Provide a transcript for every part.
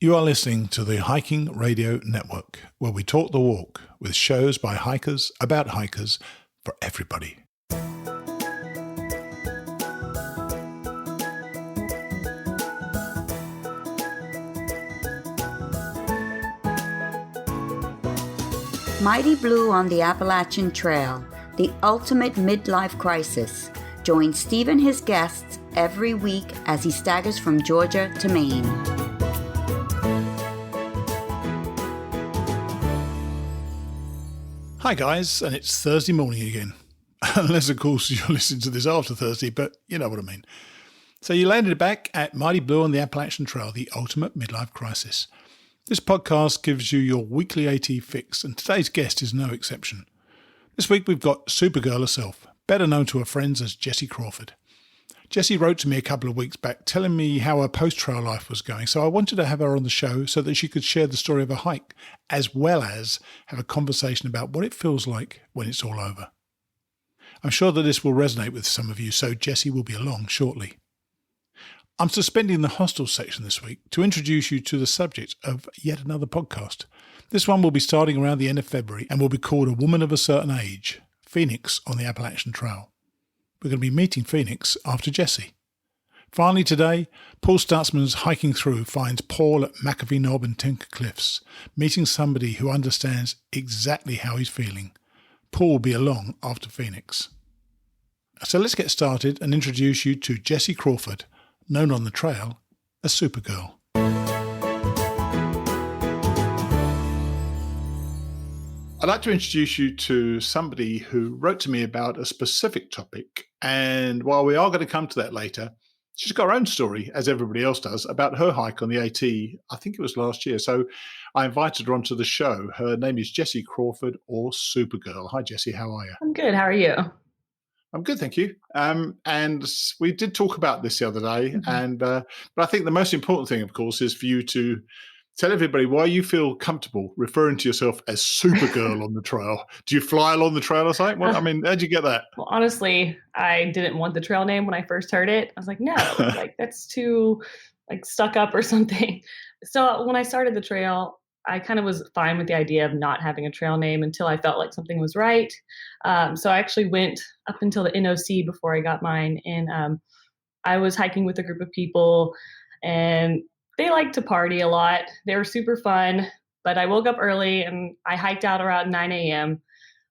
You are listening to the Hiking Radio Network, where we talk the walk with shows by hikers, about hikers, for everybody. Mighty Blue on the Appalachian Trail, the ultimate midlife crisis. Join Steve and his guests every week as he staggers from Georgia to Maine. Hi guys, and it's Thursday morning again. Unless, of course, you're listening to this after Thursday, but you know what I mean. So you landed back at Mighty Blue on the Appalachian Trail, the ultimate midlife crisis. This podcast gives you your weekly AT fix, and today's guest is no exception. This week we've got Supergirl herself, better known to her friends as Jessie Crawford. Jessie wrote to me a couple of weeks back telling me how her post-trail life was going, so I wanted to have her on the show so that she could share the story of her hike, as well as have a conversation about what it feels like when it's all over. I'm sure that this will resonate with some of you, so Jessie will be along shortly. I'm suspending the hostel section this week to introduce you to the subject of yet another podcast. This one will be starting around the end of February and will be called A Woman of a Certain Age, Phoenix on the Appalachian Trail. We're going to be meeting Phoenix after Jessie. Finally today, Paul Stutzman's Hiking Through finds Paul at McAfee Knob and Tinker Cliffs, meeting somebody who understands exactly how he's feeling. Paul will be along after Phoenix. So let's get started and introduce you to Jessie Crawford, known on the trail as Supergirl. I'd like to introduce you to somebody who wrote to me about a specific topic, and while we are going to come to that later, she's got her own story, as everybody else does, about her hike on the AT, I think it was last year, so I invited her onto the show. Her name is Jessie Crawford, or Supergirl. Hi Jessie, how are you? I'm good, how are you? I'm good, thank you. And we did talk about this the other day, but I think the most important thing, of course, is for you to tell everybody why you feel comfortable referring to yourself as Supergirl on the trail. Do you fly along the trail or something? Well, I mean, how'd you get that? Well, honestly, I didn't want the trail name when I first heard it. I was like, no, like that's too like stuck up or something. So when I started the trail, I kind of was fine with the idea of not having a trail name until I felt like something was right. So I actually went up until the NOC before I got mine. And I was hiking with a group of people, and they like to party a lot. They were super fun, but I woke up early and I hiked out around 9 a.m.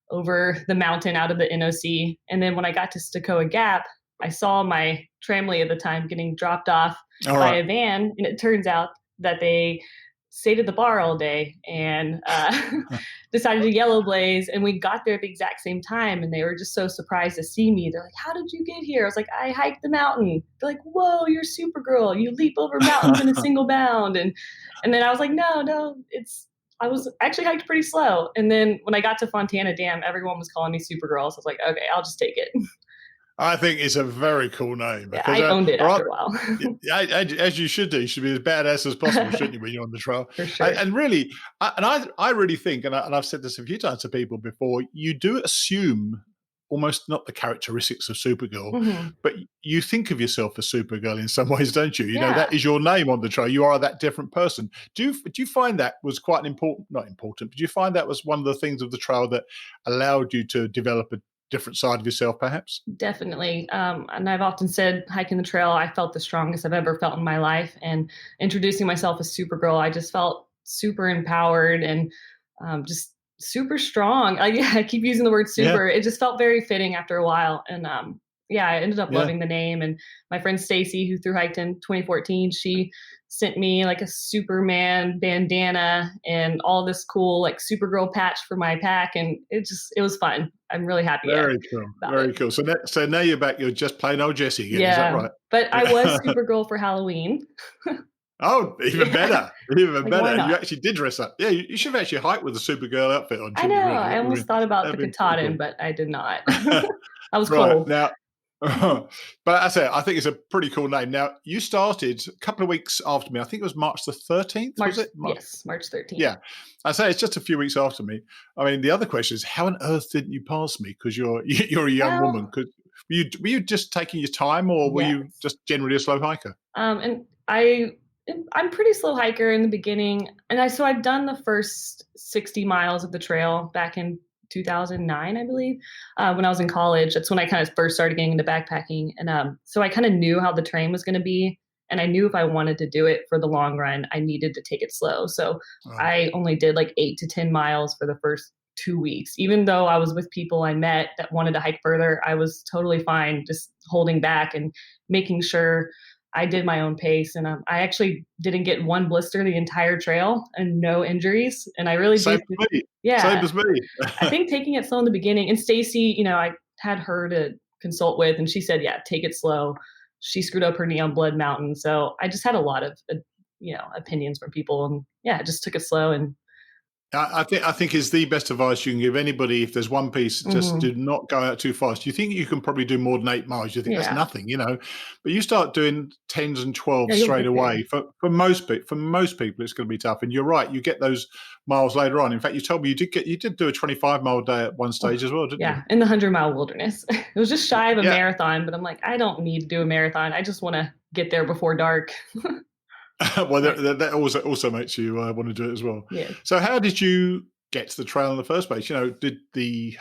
over the mountain out of the NOC. And then when I got to Stokoa Gap, I saw my tramley at the time getting dropped off by a van. And it turns out that they stayed at the bar all day and decided to yellow blaze. And we got there at the exact same time. And they were just so surprised to see me. They're like, how did you get here? I was like, I hiked the mountain. They're like, whoa, you're Supergirl. You leap over mountains in a single bound. And then I was like, no, I was actually hiked pretty slow. And then when I got to Fontana Dam, everyone was calling me Supergirl. So I was like, okay, I'll just take it. I think it's a very cool name. Yeah, I owned it after a while. As you should do. You should be as badass as possible, shouldn't you, when you're on the trail? For sure. And really, I really think, and I've said this a few times to people before, you do assume almost not the characteristics of Supergirl, but you think of yourself as Supergirl in some ways, don't you? You know, that is your name on the trail. You are that different person. Do you find that was quite not important, but do you find that was one of the things of the trail that allowed you to develop a different side of yourself, perhaps? Definitely. And I've often said hiking the trail, I felt the strongest I've ever felt in my life. And introducing myself as Supergirl, I just felt super empowered and just super strong. I keep using the word super. It just felt very fitting after a while. And I ended up loving the name. And my friend Stacy, who thru hiked in 2014, she sent me like a Superman bandana and all this cool like Supergirl patch for my pack. And it was fun. I'm really happy. Very cool. Very cool. So now you're back. You're just plain old Jessie again. Is that right? But I was Supergirl for Halloween. Oh, even better. Even Like, better. why not? You actually did dress up. Yeah, you should have actually hiked with a Supergirl outfit on. I know. Really. I almost thought about the That'd be pretty Katahdin, cool. but I did not. I was Right. cold. Now, but I think it's a pretty cool name. Now, you started a couple of weeks after me. I think it was March the 13th, was it? Yes, March 13th. Yeah. I say it's just a few weeks after me. I mean, the other question is, how on earth didn't you pass me? Because you're a young Well- woman. Were you just taking your time, or were you just generally a slow hiker? And I I'm pretty slow hiker in the beginning, and I've done the first 60 miles of the trail back in 2009, I believe, when I was in college. That's when I kind of first started getting into backpacking, and so I kind of knew how the terrain was going to be, and I knew if I wanted to do it for the long run, I needed to take it slow. So Oh. I only did like 8 to 10 miles for the first 2 weeks, even though I was with people I met that wanted to hike further. I was totally fine just holding back and making sure I did my own pace, and I actually didn't get one blister the entire trail and no injuries. And I really Same do, as me. Same yeah. as me. I think taking it slow in the beginning, and Stacy, I had her to consult with, and she said, yeah, take it slow. She screwed up her knee on Blood Mountain, so I just had a lot of, opinions from people, and yeah, just took it slow. And I think is the best advice you can give anybody. If there's one piece, just do not go out too fast. You think you can probably do more than 8 miles. You think that's yeah, nothing, but you start doing 10s and 12s yeah, you'll straight get there. away. For most people, it's going to be tough. And you're right, you get those miles later on. In fact, you told me you did do a 25-mile day at one stage as well, didn't you? Yeah, in the 100-mile wilderness. It was just shy of a Yeah. marathon, but I'm like, I don't need to do a marathon. I just want to get there before dark. Well, that also makes you want to do it as well. Yeah. So how did you get to the trail in the first place? How did the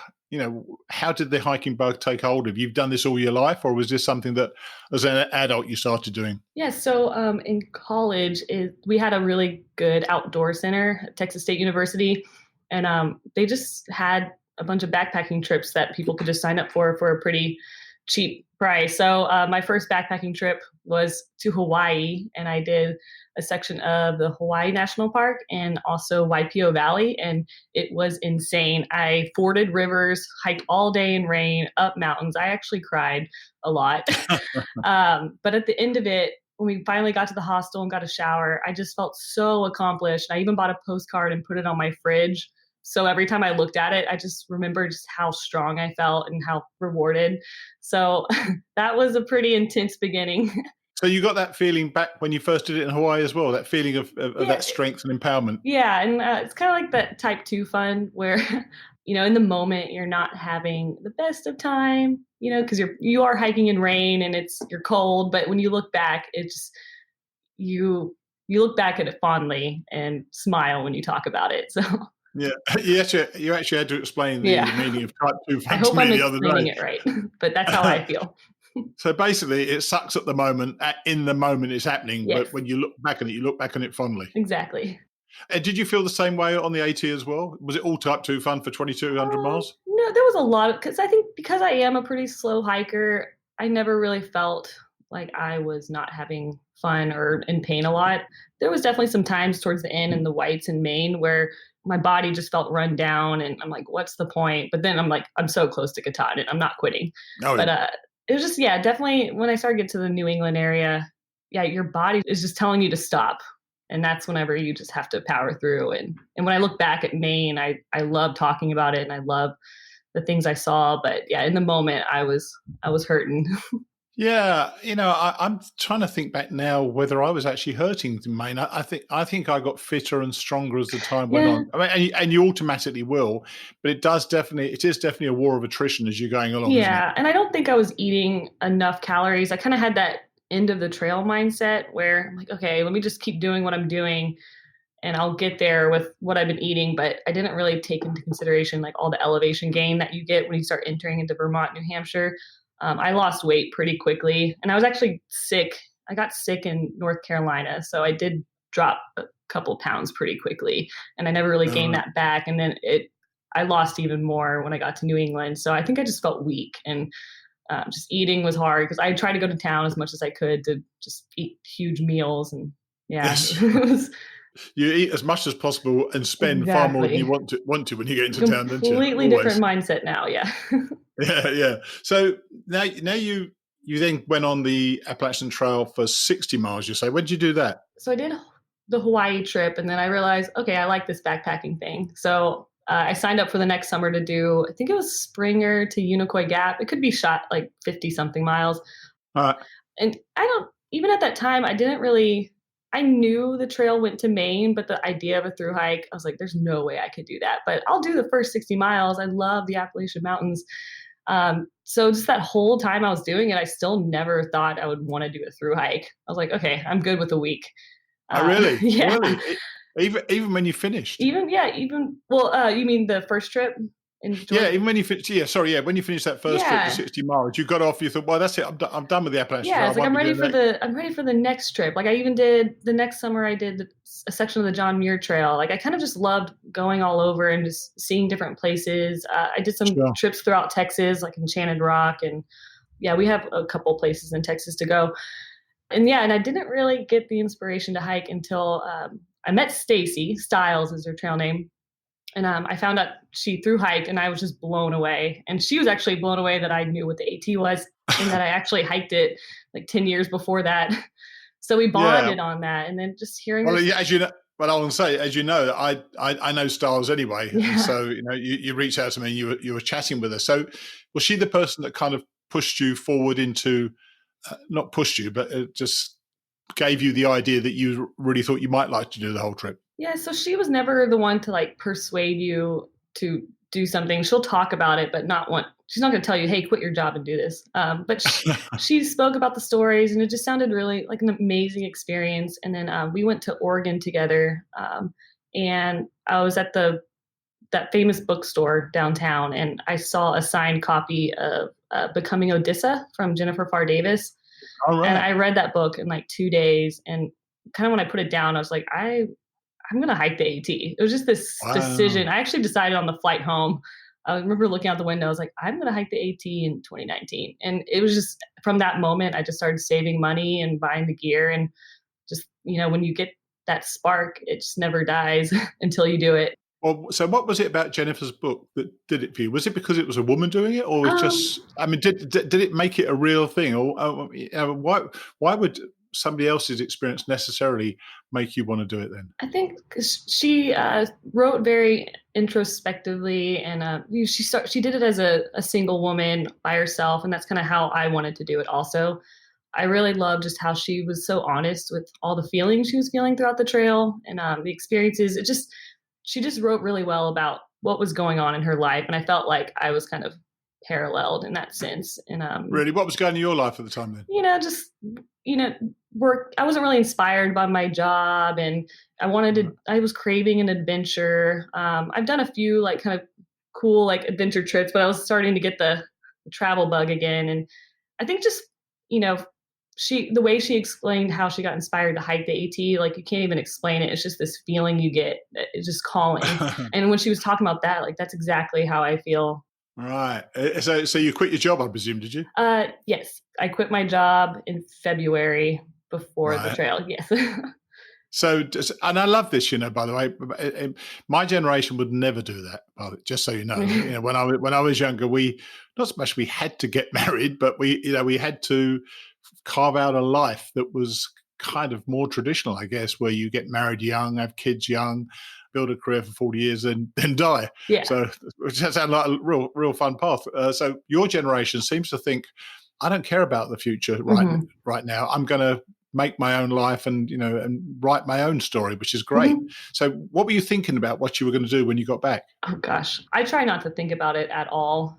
hiking bug take hold of you? You've done this all your life, or was this something that as an adult you started doing? Yeah, so in college, we had a really good outdoor center at Texas State University, and they just had a bunch of backpacking trips that people could just sign up for a pretty cheap price. So my first backpacking trip was to Hawaii, and I did a section of the Hawaii National Park and also Waipio Valley, and it was insane. I forded rivers, hiked all day in rain, up mountains. I actually cried a lot. But at the end of it, when we finally got to the hostel and got a shower, I just felt so accomplished. I even bought a postcard and put it on my fridge. So every time I looked at it, I just remember just how strong I felt and how rewarded. So that was a pretty intense beginning. So you got that feeling back when you first did it in Hawaii as well, that feeling of that strength and empowerment. Yeah, and it's kind of like that type 2 fun where, in the moment you're not having the best of time, because you are hiking in rain and you're cold, but when you look back, it's you look back at it fondly and smile when you talk about it. So yeah, you actually had to explain the meaning of type 2 fun I hope to me I'm the other explaining day. it right, but that's how I feel. So basically, it sucks at the moment. In the moment, it's happening, Yes. but when you look back on it, you look back on it fondly. Exactly. And did you feel the same way on the AT as well? Was it all type 2 fun for 2,200 miles? No, there was a lot of, because I think because I am a pretty slow hiker, I never really felt like I was not having fun or in pain a lot. There was definitely some times towards the end in the Whites in Maine where my body just felt run down, and I'm like, what's the point? But then I'm like, I'm so close to Katahdin, I'm not quitting. Oh, But it was just, definitely when I started to get to the New England area, your body is just telling you to stop. And that's whenever you just have to power through. And when I look back at Maine, I love talking about it, and I love the things I saw. But in the moment I was hurting. Yeah, I'm trying to think back now whether I was actually hurting in Maine. I think I got fitter and stronger as the time went on. I mean, and you automatically will, but it is definitely a war of attrition as you're going along. Yeah, and I don't think I was eating enough calories. I kind of had that end of the trail mindset where I'm like, okay, let me just keep doing what I'm doing, and I'll get there with what I've been eating. But I didn't really take into consideration like all the elevation gain that you get when you start entering into Vermont, New Hampshire. I lost weight pretty quickly, and I was actually sick. I got sick in North Carolina, so I did drop a couple pounds pretty quickly, and I never really gained that back. And then I lost even more when I got to New England. So I think I just felt weak, and just eating was hard because I tried to go to town as much as I could to just eat huge meals. And Yes. it was You eat as much as possible and spend far more than you want to when you get into town, don't you? completely different mindset now. Yeah. Yeah. So now you then went on the Appalachian Trail for 60 miles, you say. When did you do that? So I did the Hawaii trip, and then I realized, okay, I like this backpacking thing. So I signed up for the next summer to do, I think it was Springer to Unicoi Gap. It could be shot like 50 something miles. All right. And even at that time, I knew the trail went to Maine, but the idea of a through hike, I was like, there's no way I could do that. But I'll do the first 60 miles. I love the Appalachian Mountains. So just that whole time I was doing it, I still never thought I would want to do a through hike. I was like, okay, I'm good with a week. Oh, really? Yeah. Really? Even when you finished? Well, you mean the first trip in Yeah, Georgia? even when you finished. Yeah, sorry. Yeah, when you finished that first trip, the Yeah. 60 miles, you got off. You thought, well, that's it. I'm done with the Appalachian Yeah, Trail. I it's like won't be doing that. I'm ready for the next trip. Like I even did the next summer I did a section of the John Muir Trail. Like I kind of just loved going all over and just seeing different places. I did some Sure. trips throughout Texas, like Enchanted Rock, and yeah, we have a couple places in Texas to go. And yeah, and I didn't really get the inspiration to hike until I met Stacy. Stylez is her trail name. And I found out she through hike, and I was just blown away. And she was actually blown away that I knew what the AT was, and that I actually hiked it like 10 years before that. So we Yeah. bonded on that. And then just hearing Well, her. yeah, as you know, but I want to say, as you know, I know Styles anyway, Yeah. and so you reached out to me, and you were chatting with her. So was she the person that kind of pushed you forward into, not pushed you, but just gave you the idea that you really thought you might like to do the whole trip? Yeah, so she was never the one to like persuade you to do something. She'll talk about it, but she's not going to tell you, hey, quit your job and do this. But she spoke about the stories, and it just sounded really like an amazing experience. And then we went to Oregon together, and I was at that famous bookstore downtown, and I saw a signed copy of Becoming Odessa from Jennifer Farr Davis. All right. And I read that book in like 2 days, and kind of when I put it down, I was like, I'm going to hike the AT. It was just this decision. I actually decided on the flight home. I remember looking out the window. I was like, I'm going to hike the AT in 2019. And it was just from that moment, I just started saving money and buying the gear. And just, when you get that spark, it just never dies until you do it. Well, so what was it about Jennifer's book that did it for you? Was it because it was a woman doing it, or was just? I mean, did it make it a real thing, or why would somebody else's experience necessarily make you want to do it then? I think she wrote very introspectively, and she did it as a single woman by herself, and that's kind of how I wanted to do it also. I really loved just how she was so honest with all the feelings she was feeling throughout the trail, and the experiences. She just wrote really well about what was going on in her life, and I felt like I was kind of paralleled in that sense. And really, what was going on in your life at the time then? Work. I wasn't really inspired by my job, and I was craving an adventure. I've done a few like kind of cool like adventure trips, but I was starting to get the travel bug again. And I think just, the way she explained how she got inspired to hike the AT, like you can't even explain it. It's just this feeling you get. It's just calling. And when she was talking about that, like that's exactly how I feel. Right. So you quit your job, I presume, did you? Yes, I quit my job in February before the trail. Yes. So, and I love this, by the way, my generation would never do that. Just so you know, when I was younger, we not so much we had to get married, but we had to carve out a life that was kind of more traditional, I guess, where you get married young, have kids young, build a career for 40 years, and then die. Yeah. So it sounds like a real fun path. So your generation seems to think, I don't care about the future right now. I'm going to make my own life and write my own story, which is great. Mm-hmm. So what were you thinking about what you were going to do when you got back? Oh gosh, I try not to think about it at all.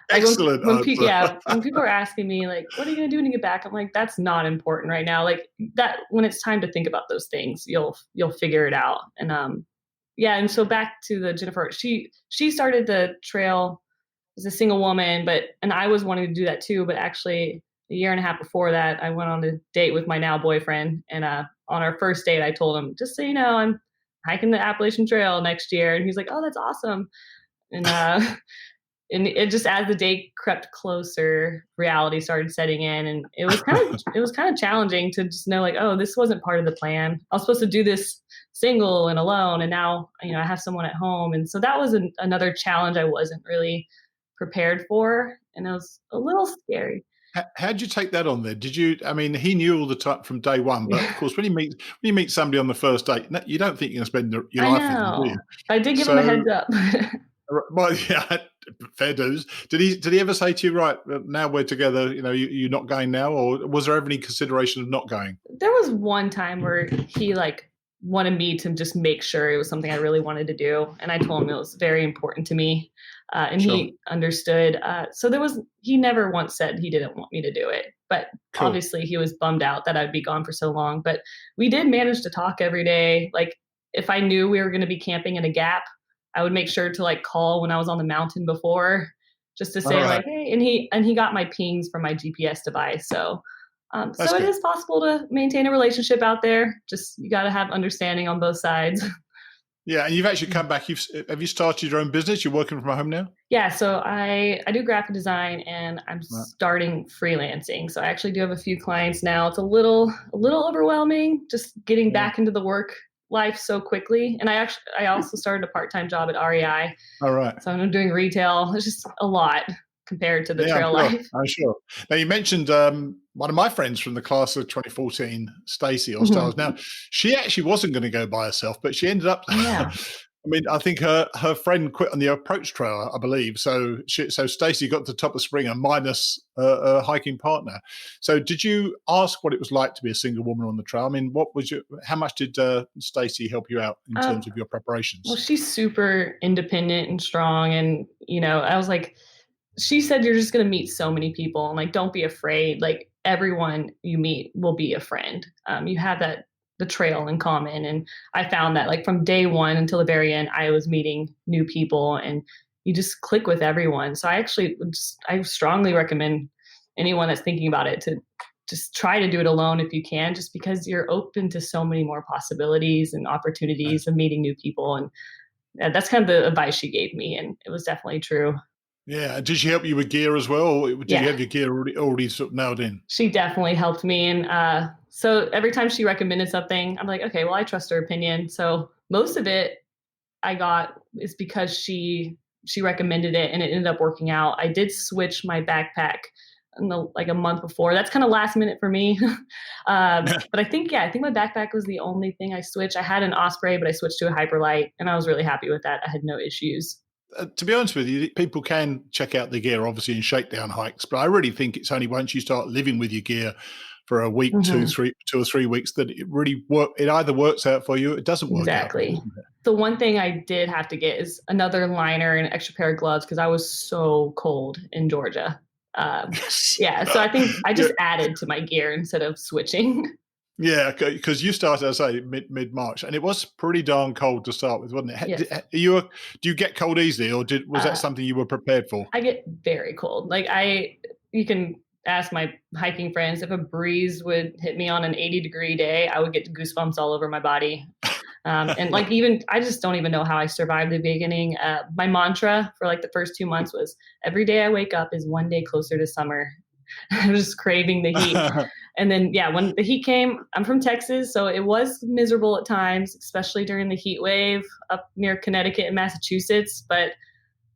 Excellent. When people are asking me like, what are you going to do when you get back? I'm like, that's not important right now. Like that, when it's time to think about those things, you'll figure it out. And and so back to the Jennifer, she started the trail as a single woman, and I was wanting to do that too. But actually, a year and a half before that, I went on a date with my now boyfriend, and on our first date, I told him, just so you know, I'm hiking the Appalachian Trail next year, and he's like, oh, that's awesome. And and it just, as the date crept closer, reality started setting in, and it was kind of challenging to just know like, oh, this wasn't part of the plan. I was supposed to do this single and alone, and now I have someone at home, and so that was another challenge I wasn't really prepared for, and it was a little scary. How did you take that on there? Did you? I mean, he knew all the time from day one, but of course, when you meet somebody on the first date, you don't think you're going to spend your life with them, do you? I did give him a heads up. Well, yeah, fair dues. Did he ever say to you, right, now we're together, you're not going now? Or was there ever any consideration of not going? There was one time where he like wanted me to just make sure it was something I really wanted to do. And I told him it was very important to me. And Sure. he understood. He never once said he didn't want me to do it, but Cool. obviously he was bummed out that I'd be gone for so long, but we did manage to talk every day. Like if I knew we were going to be camping in a gap, I would make sure to like call when I was on the mountain before, just to say All right. like, hey, and he got my pings from my GPS device. So That's it good. is possible to maintain a relationship out there. Just you got to have understanding on both sides. Yeah, and you've actually come back. Have you started your own business? You're working from home now? Yeah, so I do graphic design and I'm Right. starting freelancing. So I actually do have a few clients now. It's a little overwhelming just getting Yeah. back into the work life so quickly. And I also started a part-time job at REI. All right. So I'm doing retail. It's just a lot compared to the Yeah, trail I'm sure. life. I'm sure. Now, you mentioned one of my friends from the class of 2014, Stacey or Mhm. Stylez. Now, she actually wasn't going to go by herself, but she ended up. Yeah. I mean, I think her friend quit on the approach trail, I believe. So Stacey got to the top of Springer minus a hiking partner. So did you ask what it was like to be a single woman on the trail? I mean, how much did Stacey help you out in terms of your preparations? Well, she's super independent and strong. And, I was like, she said, you're just going to meet so many people and like, don't be afraid. Like everyone you meet will be a friend. You have the trail in common. And I found that like from day one until the very end, I was meeting new people and you just click with everyone. So I strongly recommend anyone that's thinking about it to just try to do it alone if you can, just because you're open to so many more possibilities and opportunities of meeting new people. And that's kind of the advice she gave me. And it was definitely true. Yeah. Did she help you with gear as well? Or did you have your gear already sort of nailed in? She definitely helped me. And so every time she recommended something, I'm like, okay, well, I trust her opinion. So most of it I got is because she recommended it and it ended up working out. I did switch my backpack like a month before. That's kind of last minute for me. But I think my backpack was the only thing I switched. I had an Osprey, but I switched to a Hyperlight and I was really happy with that. I had no issues. To be honest with you, people can check out the gear, obviously, in shakedown hikes, but I really think it's only once you start living with your gear for a week, Mhm. 2 or 3 weeks, that it really it either works out for you, or it doesn't work out. Exactly. The one thing I did have to get is another liner and an extra pair of gloves because I was so cold in Georgia. Yeah, so I think I just added to my gear instead of switching. Yeah, because you started, as I say, mid-March, and it was pretty darn cold to start with, wasn't it? Yes. Do you get cold easily, or was that something you were prepared for? I get very cold. Like you can ask my hiking friends, if a breeze would hit me on an 80-degree day, I would get goosebumps all over my body. And like I just don't even know how I survived the beginning. My mantra for like the first 2 months was every day I wake up is one day closer to summer. I was just craving the heat. And then, when the heat came, I'm from Texas, so it was miserable at times, especially during the heat wave up near Connecticut and Massachusetts. But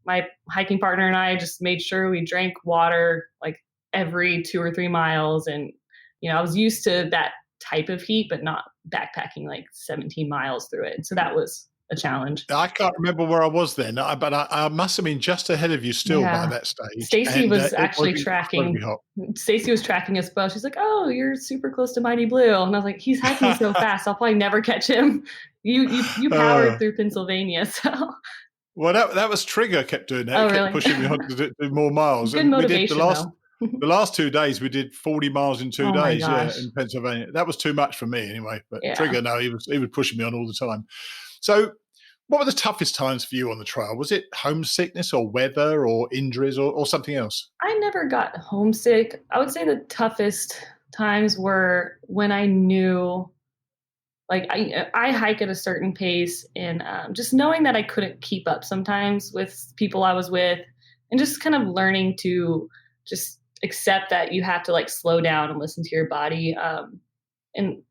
my hiking partner and I just made sure we drank water like every 2 or 3 miles. And, I was used to that type of heat, but not backpacking like 17 miles through it. So that was a challenge. I can't remember where I was then, but I must have been just ahead of you still by that stage. Stacey was actually tracking. Stacey was tracking us both. She's like, "Oh, you're super close to Mighty Blue," and I was like, "He's hiking so fast, I'll probably never catch him." You powered through Pennsylvania, so. Well, that was Trigger kept doing that. Oh, He kept really? pushing me on to do more miles. Good motivation, though. The last 2 days, we did 40 miles in 2 my days. gosh. In Pennsylvania. That was too much for me anyway. But Yeah. Trigger, no, he was pushing me on all the time. So, what were the toughest times for you on the trail? Was it homesickness or weather or injuries or something else? I never got homesick. I would say the toughest times were when I knew, like I hike at a certain pace, and just knowing that I couldn't keep up sometimes with people I was with, and just kind of learning to just accept that you have to like slow down and listen to your body. And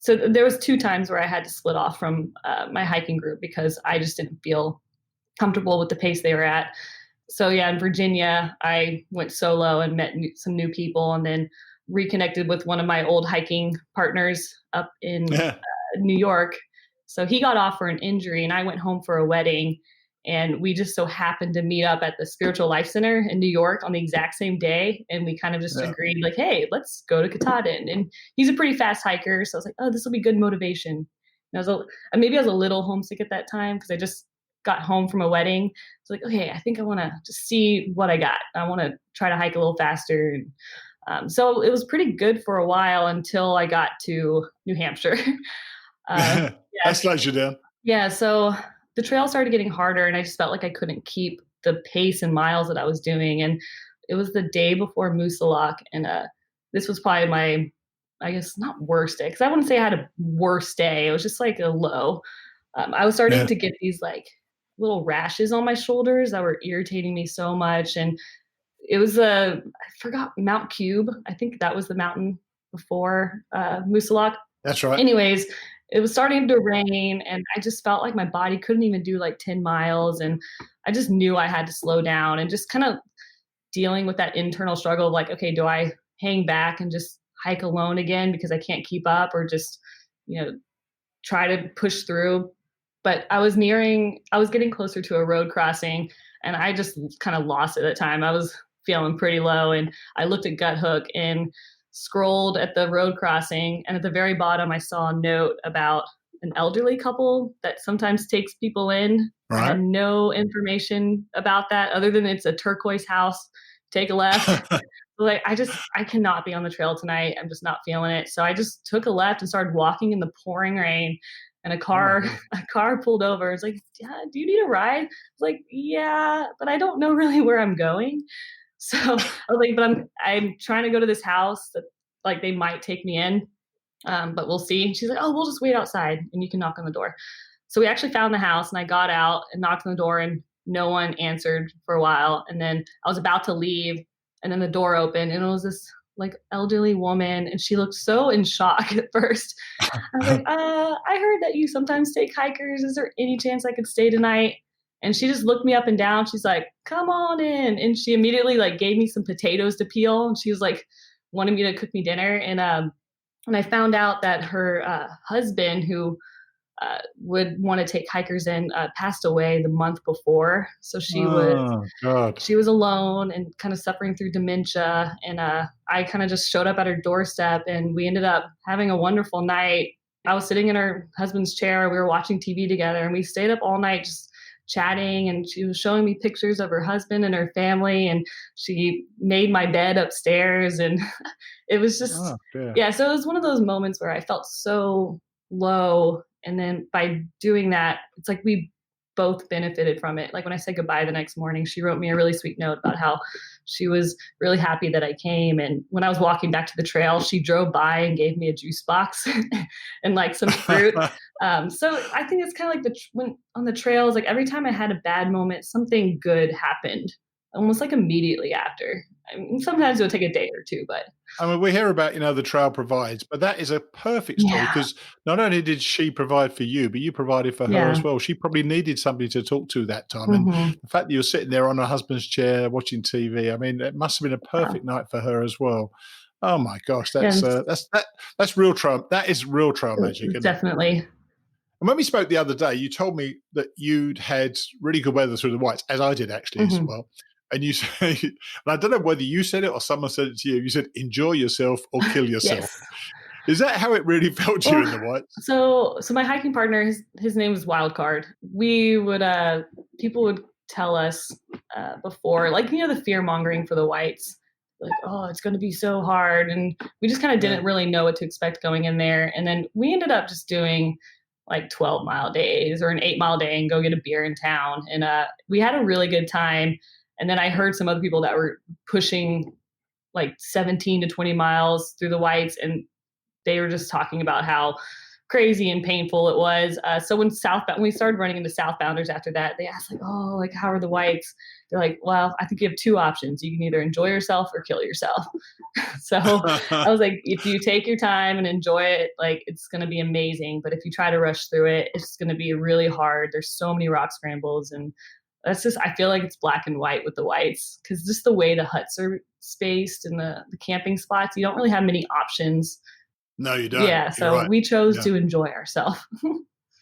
so there was 2 times where I had to split off from my hiking group because I just didn't feel comfortable with the pace they were at. So in Virginia, I went solo and met some new people, and then reconnected with one of my old hiking partners up in New York. So he got off for an injury and I went home for a wedding, and we just so happened to meet up at the Spiritual Life Center in New York on the exact same day. And we kind of just agreed like, hey, let's go to Katahdin. And he's a pretty fast hiker. So I was like, oh, this will be good motivation. Maybe I was a little homesick at that time because I just got home from a wedding. It's like, okay, I think I want to just see what I got. I want to try to hike a little faster. So it was pretty good for a while until I got to New Hampshire. That slows you down. Yeah, so the trail started getting harder, and I just felt like I couldn't keep the pace and miles that I was doing. And it was the day before Moosalok, and this was probably my, I guess, not worst day, because I wouldn't say I had a worst day. It was just like a low. I was starting to get these like little rashes on my shoulders that were irritating me so much, and it was I forgot Mount Cube. I think that was the mountain before Moosalok. That's right. Anyways, it was starting to rain, and I just felt like my body couldn't even do like 10 miles, and I just knew I had to slow down, and just kind of dealing with that internal struggle of like, okay, do I hang back and just hike alone again because I can't keep up, or just, try to push through. But I was getting closer to a road crossing, and I just kind of lost it at the time. I was feeling pretty low, and I looked at Gut Hook and scrolled at the road crossing, and at the very bottom I saw a note about an elderly couple that sometimes takes people in. Right. I had no information about that other than it's a turquoise house, take a left. Like, I cannot be on the trail tonight. I'm just not feeling it. So I just took a left and started walking in the pouring rain, and a car pulled over. It's like, yeah, do you need a ride? I was like, yeah, but I don't know really where I'm going. So I was like, but I'm trying to go to this house that like they might take me in, but we'll see. And she's like, oh, we'll just wait outside and you can knock on the door. So we actually found the house, and I got out and knocked on the door, and no one answered for a while. And then I was about to leave, and then the door opened, and it was this like elderly woman, and she looked so in shock at first. I was like, I heard that you sometimes take hikers. Is there any chance I could stay tonight? And she just looked me up and down. She's like, come on in. And she immediately like gave me some potatoes to peel. And she was like, wanted me to cook me dinner. And I found out that her husband, who would want to take hikers in, passed away the month before. So she was alone and kind of suffering through dementia. And I kind of just showed up at her doorstep, and we ended up having a wonderful night. I was sitting in her husband's chair. We were watching TV together, and we stayed up all night just chatting, and she was showing me pictures of her husband and her family, and she made my bed upstairs, and it was just so it was one of those moments where I felt so low, and then by doing that, it's like we both benefited from it. Like when I said goodbye the next morning, she wrote me a really sweet note about how she was really happy that I came, and when I was walking back to the trail, she drove by and gave me a juice box and like some fruit. So I think it's kind of like when on the trails, like every time I had a bad moment, something good happened almost like immediately after. I mean, sometimes it'll take a day or two, but I mean, we hear about, the trail provides, but that is a perfect story, because not only did she provide for you, but you provided for her as well. She probably needed somebody to talk to that time. And the fact that you're sitting there on her husband's chair watching TV, I mean, it must have been a perfect night for her as well. Oh my gosh, that's real trail. That is real trail magic. Isn't definitely. It? And when we spoke the other day, you told me that you'd had really good weather through the Whites, as I did actually as well. And you say, and I don't know whether you said it or someone said it to you, you said, enjoy yourself or kill yourself. Yes. Is that how it really felt to you in the Whites? So my hiking partner, his name was Wildcard. We would, people would tell us before, like, the fear mongering for the Whites, like, oh, it's going to be so hard. And we just kind of didn't really know what to expect going in there. And then we ended up just doing like 12-mile days or an 8-mile day and go get a beer in town. And we had a really good time. And then I heard some other people that were pushing like 17 to 20 miles through the Whites, and they were just talking about how crazy and painful it was. So when we started running into Southbounders after that, they asked like, oh, like, how are the Whites? They're like, well, I think you have two options. You can either enjoy yourself or kill yourself. So I was like, if you take your time and enjoy it, like, it's going to be amazing. But if you try to rush through it, it's going to be really hard. There's so many rock scrambles, and that's just, I feel like it's black and white with the Whites, because just the way the huts are spaced and the camping spots, you don't really have many options. No, you don't. Yeah, so we chose to enjoy ourselves.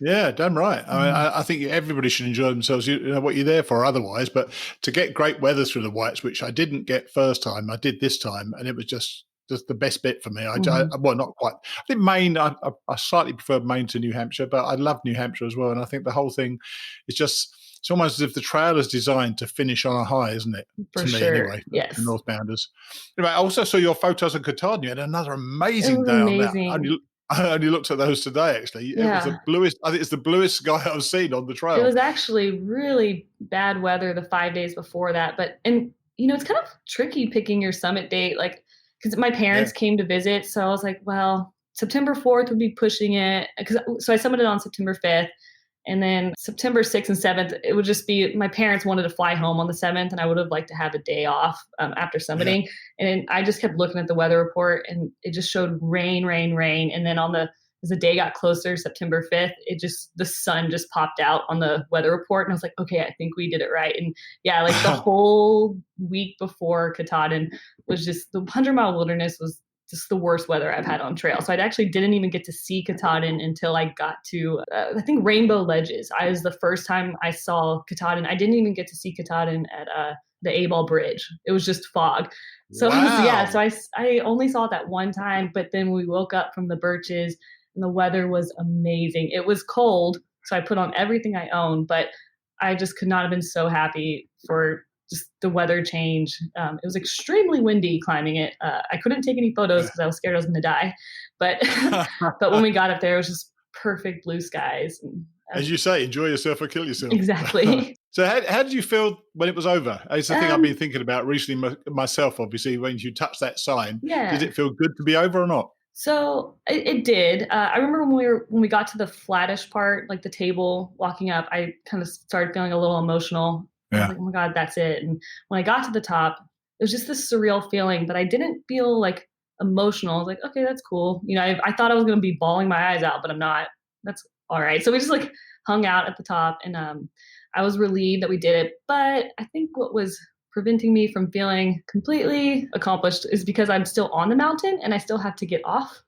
Yeah, damn right. I mean, I think everybody should enjoy themselves. You know what you're there for otherwise. But to get great weather through the Whites, which I didn't get first time, I did this time, and it was just just the best bit for me. Mhm. Well, not quite. I think Maine. I slightly prefer Maine to New Hampshire, but I love New Hampshire as well. And I think the whole thing is just. It's almost as if the trail is designed to finish on a high, isn't it? For To me, sure. anyway, for Yes. Northbounders. Anyway, I also saw your photos of Katahdin. You had another It amazing was day on that. amazing. I only looked at those today. Actually, it was the Yeah. bluest. I think it's the bluest sky I've seen on the It trail. was actually really bad weather the 5 days before that, but it's kind of tricky picking your summit date, like, because my Yeah, parents came to visit, so I was like, well, September 4th would be pushing it, 'cause so I summited on September 5th, and then September 6th and 7th, it would just be my parents wanted to fly home on the 7th, and I would have liked to have a day off, after yeah. summiting, and I just kept looking at the weather report, and it just showed rain, rain, rain, and then as the day got closer, September 5th, the sun just popped out on the weather report. And I was like, okay, I think we did it right. And yeah, like the whole week before Katahdin was just the 100-mile wilderness was just the worst weather I've had on trail. So I actually didn't even get to see Katahdin until I got to, I think, Rainbow Ledges. I was the first time I saw Katahdin. I didn't even get to see Katahdin at the A-Ball Bridge. It was just fog. So it was, yeah, Wow. so I only saw it that one time, but then we woke up from the birches and the weather was amazing. It was cold, so I put on everything I own, but I just could not have been so happy for just the weather change. It was extremely windy climbing it. I couldn't take any photos because I was scared I was going to die, but but when we got up there, it was just perfect blue skies. And, As you say, enjoy yourself or kill yourself. exactly. So how did you feel when it was over? It's the thing I've been um, thinking about recently myself, obviously, when you touched that sign. Did yeah. it feel good to be over or not? So it did. I remember when we got to the flattish part, like the table walking up, I kind of started feeling a little emotional. I was Yeah. like, oh my God, that's it. And when I got to the top, it was just this surreal feeling, but I didn't feel like emotional. I was like, okay, that's cool. I thought I was going to be bawling my eyes out, but I'm not. That's all right. So we just like hung out at the top, and I was relieved that we did it. But I think what was preventing me from feeling completely accomplished is because I'm still on the mountain and I still have to get off.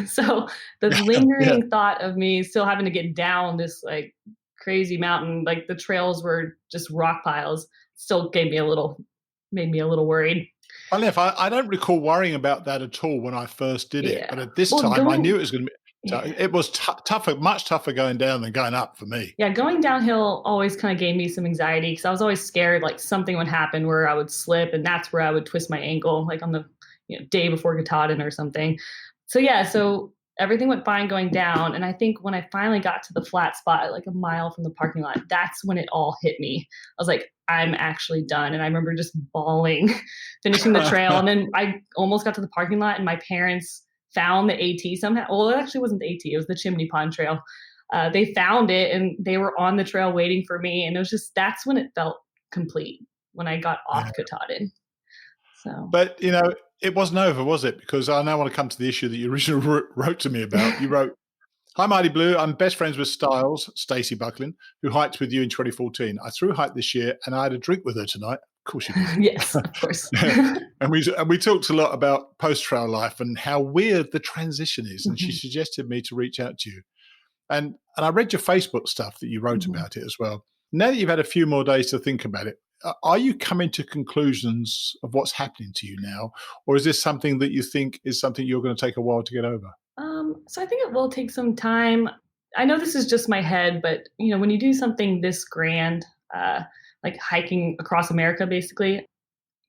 So the Yeah. lingering thought of me still having to get down this like crazy mountain, like the trails were just rock piles, still made me a little worried. Funny enough, I don't recall worrying about that at all when I first did it. But Yeah. at this Well, time, I knew it was going to be. So yeah. it was tougher, much tougher going down than going up for me. Yeah, going downhill always kind of gave me some anxiety because I was always scared like something would happen where I would slip, and that's where I would twist my ankle, like on the day before Katahdin or something. So yeah, so everything went fine going down, and I think when I finally got to the flat spot, like a mile from the parking lot, that's when it all hit me. I was like, I'm actually done, and I remember just bawling, finishing the trail, and then I almost got to the parking lot, and my parents found the AT somehow. Well, it actually wasn't the AT; it was the Chimney Pond Trail. They found it and they were on the trail waiting for me. And it was just, that's when it felt complete, when I got off Yeah. Katahdin. So, But, it wasn't over, was it? Because I now want to come to the issue that you originally wrote to me about. You wrote, "Hi, Mighty Blue. I'm best friends with Stylez, Stacey Bucklin, who hiked with you in 2014. I threw hike this year and I had a drink with her tonight." Of course you did. yes, of course. And we talked a lot about post-trail life and how weird the transition is. And she Mhm, suggested me to reach out to you. And I read your Facebook stuff that you wrote mhm. about it as well. Now that you've had a few more days to think about it, are you coming to conclusions of what's happening to you now? Or is this something that you think is something you're going to take a while to get over? So I think it will take some time. I know this is just my head, but when you do something this grand, uh, like hiking across America, basically,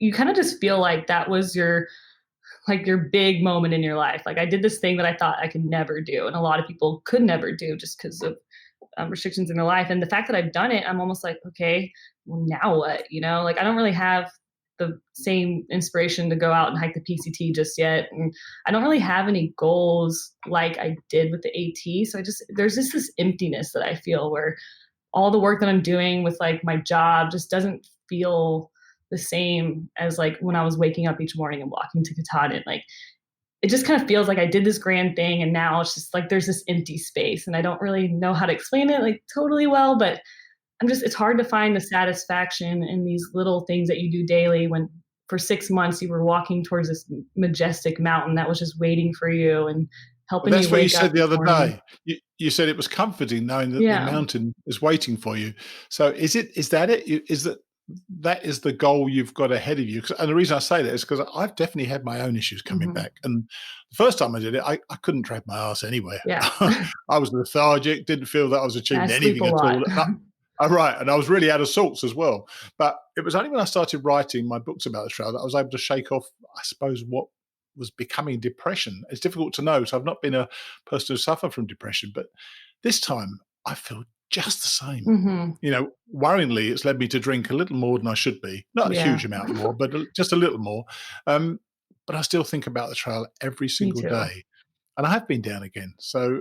you kind of just feel like that was your big moment in your life. Like I did this thing that I thought I could never do, and a lot of people could never do just because of restrictions in their life. And the fact that I've done it, I'm almost like, okay, well now what? Like I don't really have the same inspiration to go out and hike the PCT just yet, and I don't really have any goals like I did with the AT. So there's just this emptiness that I feel where all the work that I'm doing with like my job just doesn't feel the same as like when I was waking up each morning and walking to Katahdin. Like it just kind of feels like I did this grand thing and now it's just like there's this empty space and I don't really know how to explain it like totally well, but it's hard to find the satisfaction in these little things that you do daily when for 6 months you were walking towards this majestic mountain that was just waiting for you and Well, helping you that's what you wake up said the each other morning. day. You said it was comforting knowing that the Yeah. mountain is waiting for you. So is that it? Is that that is the goal you've got ahead of you. And the reason I say that is because I've definitely had my own issues coming back. And the first time I did it, I couldn't drag my ass anywhere. Yeah. I was lethargic, didn't feel that I was achieving anything at all. Right. And I was really out of sorts as well. But it was only when I started writing my books about the trail that I was able to shake off, I suppose, what was becoming depression. It's difficult to know. So I've not been a person who suffered from depression. But this time I feel just the same. Worryingly, it's led me to drink a little more than I should be. Not a huge amount more, but just a little more. But I still think about the trail every single day. And I have been down again. So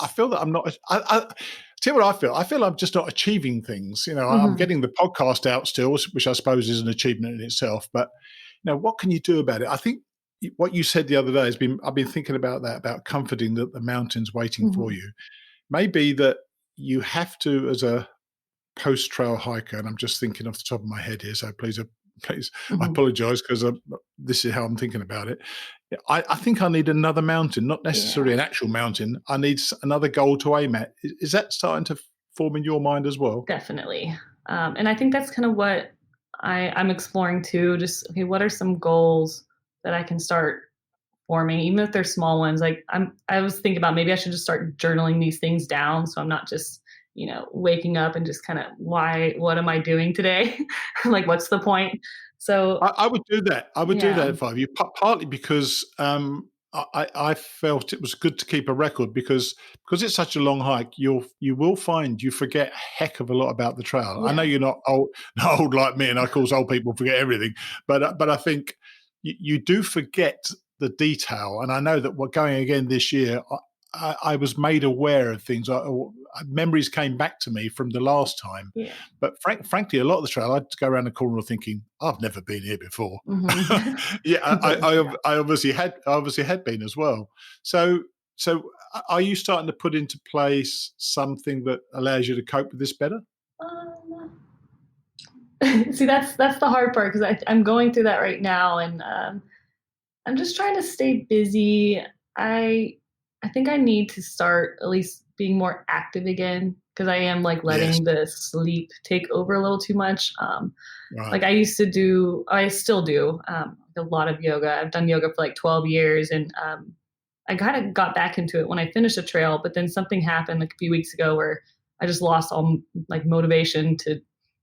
I feel that I'm not, tell you what I feel. I feel I'm just not achieving things. I'm getting the podcast out still, which I suppose is an achievement in itself. But, what can you do about it? I think what you said the other day I've been thinking about that, about comforting the mountains waiting for you. Maybe that you have to, as a post-trail hiker, and I'm just thinking off the top of my head here, so please, I apologize because this is how I'm thinking about it. I think I need another mountain, not necessarily an actual mountain. I need another goal to aim at. Is that starting to form in your mind as well? Definitely. And I think that's kind of what I'm exploring too. Just, okay, what are some goals that I can start forming, even if they're small ones? Like I was thinking about maybe I should just start journaling these things down, so I'm not just waking up and just kind of, what am I doing today? Like, what's the point? So I would do that. I would do that if I were you, partly because I felt it was good to keep a record because it's such a long hike. You will find you forget a heck of a lot about the trail. I know you're not old like me, and of course old people forget everything, but I think you do forget the detail. And I know that we're going again this year. I was made aware of things. Memories came back to me from the last time. Yeah. But frankly, a lot of the trail, I'd go around the corner thinking, I've never been here before. I obviously had been as well. So are you starting to put into place something that allows you to cope with this better? See, that's the hard part, because I'm going through that right now, and I'm just trying to stay busy. I think I need to start at least being more active again, because I am letting the sleep take over a little too much. Right. I still do a lot of yoga. I've done yoga for 12 years, and I kind of got back into it when I finished the trail, but then something happened a few weeks ago where I just lost all motivation to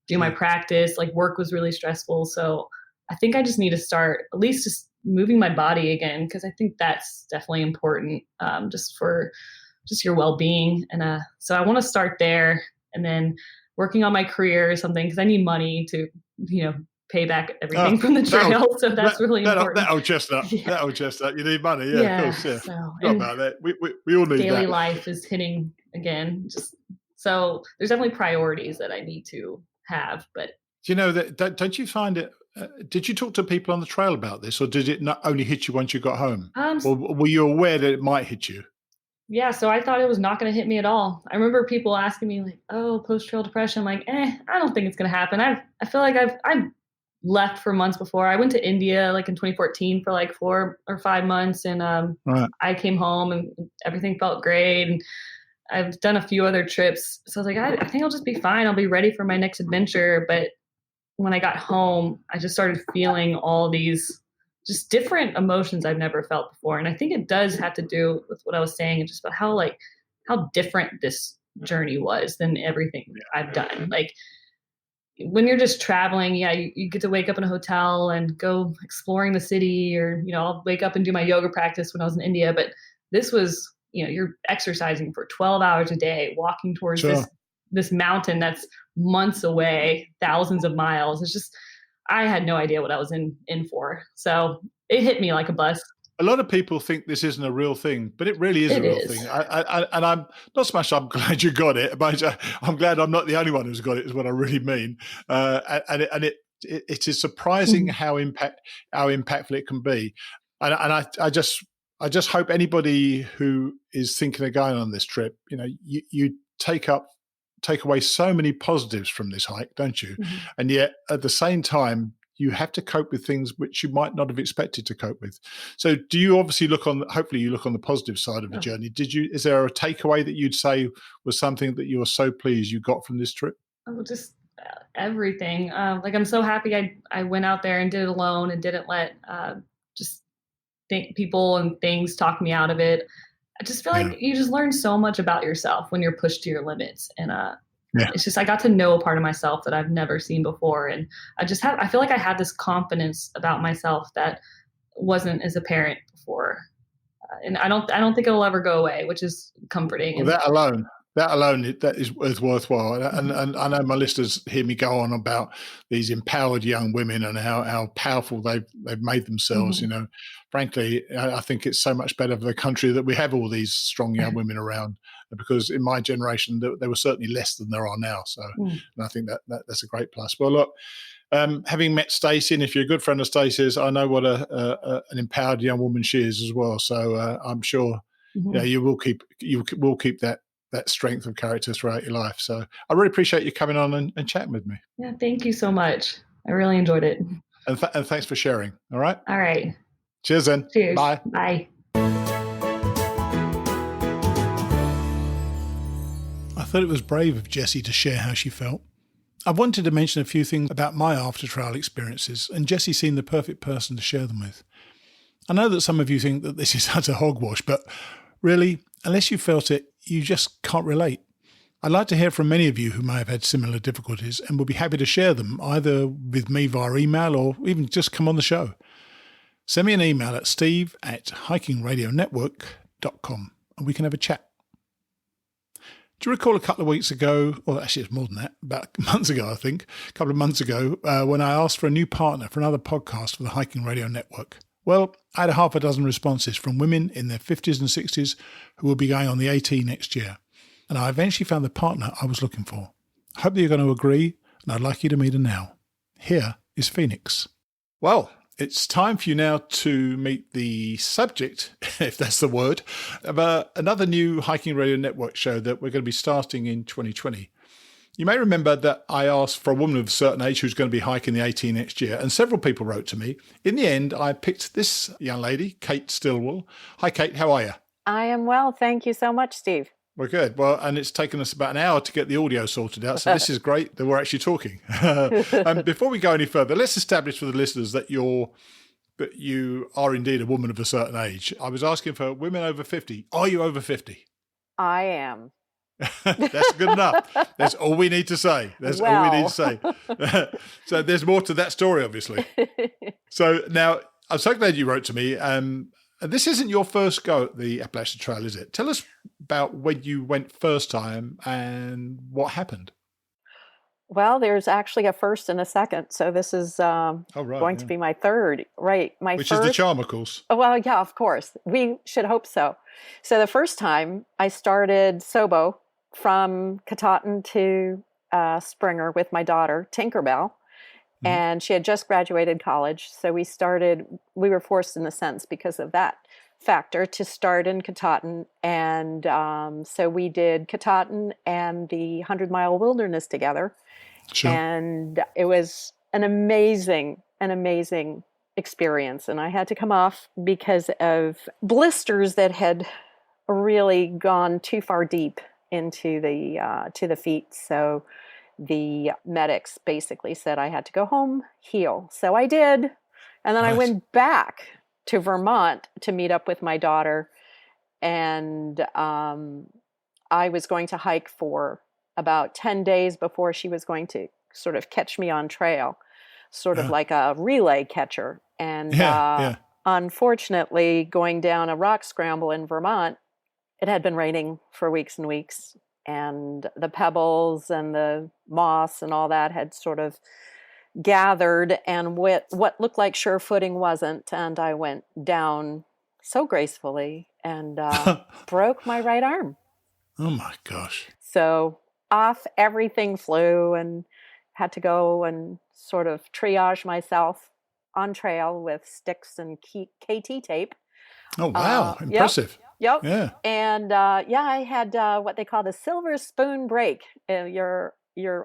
do my practice. Work was really stressful. So I think I just need to start at least just moving my body again, because I think that's definitely important, just for your well-being. And so I want to start there, and then working on my career or something, because I need money to pay back everything from the trail. So that's really important. That old chestnut. That old chestnut. You need money. Yeah, of course. Yeah. So, Not about that. We all need daily that. life is hitting again. So there's definitely priorities that I need to have. But don't you find it? Did you talk to people on the trail about this, or did it not only hit you once you got home? Or were you aware that it might hit you? Yeah, so I thought it was not going to hit me at all. I remember people asking me post-trail depression. I'm like, I don't think it's going to happen. I feel like I've left for months before. I went to India in 2014 for 4 or 5 months, and I came home and everything felt great. And I've done a few other trips, so I was like, I think I'll just be fine. I'll be ready for my next adventure. But when I got home, I just started feeling all these just different emotions I've never felt before. And I think it does have to do with what I was saying, and just about how different this journey was than everything I've done. When you're just traveling, you get to wake up in a hotel and go exploring the city, or, I'll wake up and do my yoga practice when I was in India. But this was, you're exercising for 12 hours a day, walking towards this mountain that's months away, thousands of miles. It's just, I had no idea what I was in for. So it hit me like a bus. A lot of people think this isn't a real thing, but it really is a real thing. And I'm not so much, I'm glad you got it, but I'm glad I'm not the only one who's got it, is what I really mean. It is surprising how impactful it can be. And I just hope anybody who is thinking of going on this trip, you take away so many positives from this hike, don't you? Mm-hmm. And yet at the same time, you have to cope with things which you might not have expected to cope with. So do you obviously hopefully you look on the positive side of the journey. Is there a takeaway that you'd say was something that you were so pleased you got from this trip? everything. Like I'm so happy I went out there and did it alone and didn't let just think people and things talk me out of it. I just feel Yeah. like you just learn so much about yourself when you're pushed to your limits. And Yeah. it's just, I got to know a part of myself that I've never seen before. And I feel like I had this confidence about myself that wasn't as apparent before. And I don't think it'll ever go away, which is comforting. Well, And that alone, that is worthwhile. And I know my listeners hear me go on about these empowered young women and how powerful they've made themselves. Mhm. Frankly, I think it's so much better for the country that we have all these strong young women around, because in my generation, there were certainly less than there are now. So and I think that's a great plus. Well, look, having met Stacey, and if you're a good friend of Stacey's, I know what an empowered young woman she is as well. So I'm sure you will keep that strength of character throughout your life. So I really appreciate you coming on and chatting with me. Yeah, thank you so much. I really enjoyed it. And thanks for sharing. All right. All right. Cheers then. Cheers. Bye. Bye. I thought it was brave of Jessie to share how she felt. I wanted to mention a few things about my after-trial experiences, and Jessie seemed the perfect person to share them with. I know that some of you think that this is utter hogwash, but really, unless you felt it, you just can't relate. I'd like to hear from many of you who may have had similar difficulties and would be happy to share them either with me via email or even just come on the show. Send me an email at steve@hikingradionetwork.com and we can have a chat. Do you recall a couple of weeks ago, or actually it's more than that, about months ago I think, a couple of months ago, when I asked for a new partner for another podcast for the Hiking Radio Network? Well, I had a half a dozen responses from women in their 50s and 60s who will be going on the AT next year. And I eventually found the partner I was looking for. I hope that you're going to agree, and I'd like you to meet her now. Here is Phoenix. Well, it's time for you now to meet the subject, if that's the word, of another new Hiking Radio Network show that we're going to be starting in 2020. You may remember that I asked for a woman of a certain age who's going to be hiking the AT next year, and several people wrote to me. In the end, I picked this young lady, Kate Stillwell. Hi, Kate. How are you? I am well. Thank you so much, Steve. We're good. Well, and it's taken us about an hour to get the audio sorted out, so this is great that we're actually talking. Before we go any further, let's establish for the listeners that you are indeed a woman of a certain age. I was asking for women over 50. Are you over 50? I am. That's good enough. That's all we need to say. So there's more to that story, obviously. So now, I'm so glad you wrote to me. This isn't your first go at the Appalachian Trail, is it? Tell us about when you went first time and what happened. Well, there's actually a first and a second. So this is going to be my third. Right. Which is the charm, of course. Oh, well, yeah, of course. We should hope so. So the first time I started Sobo from Katahdin to Springer with my daughter, Tinkerbell. And she had just graduated college. So we were forced in a sense because of that factor to start in Katahdin. And so we did Katahdin and the 100-mile wilderness together. Sure. And it was an amazing experience. And I had to come off because of blisters that had really gone too far deep into the feet. So the medics basically said I had to go home, heal. So I did. And then I went back to Vermont to meet up with my daughter. And I was going to hike for about 10 days before she was going to sort of catch me on trail, sort of like a relay catcher. And unfortunately, going down a rock scramble in Vermont, it had been raining for weeks and weeks. And the pebbles and the moss and all that had sort of gathered, and what looked like sure footing wasn't. And I went down so gracefully and broke my right arm. Oh my gosh. So off everything flew, and had to go and sort of triage myself on trail with sticks and KT tape. Oh, wow. Impressive. Yep. Yeah. And I had what they call the silver spoon break. Your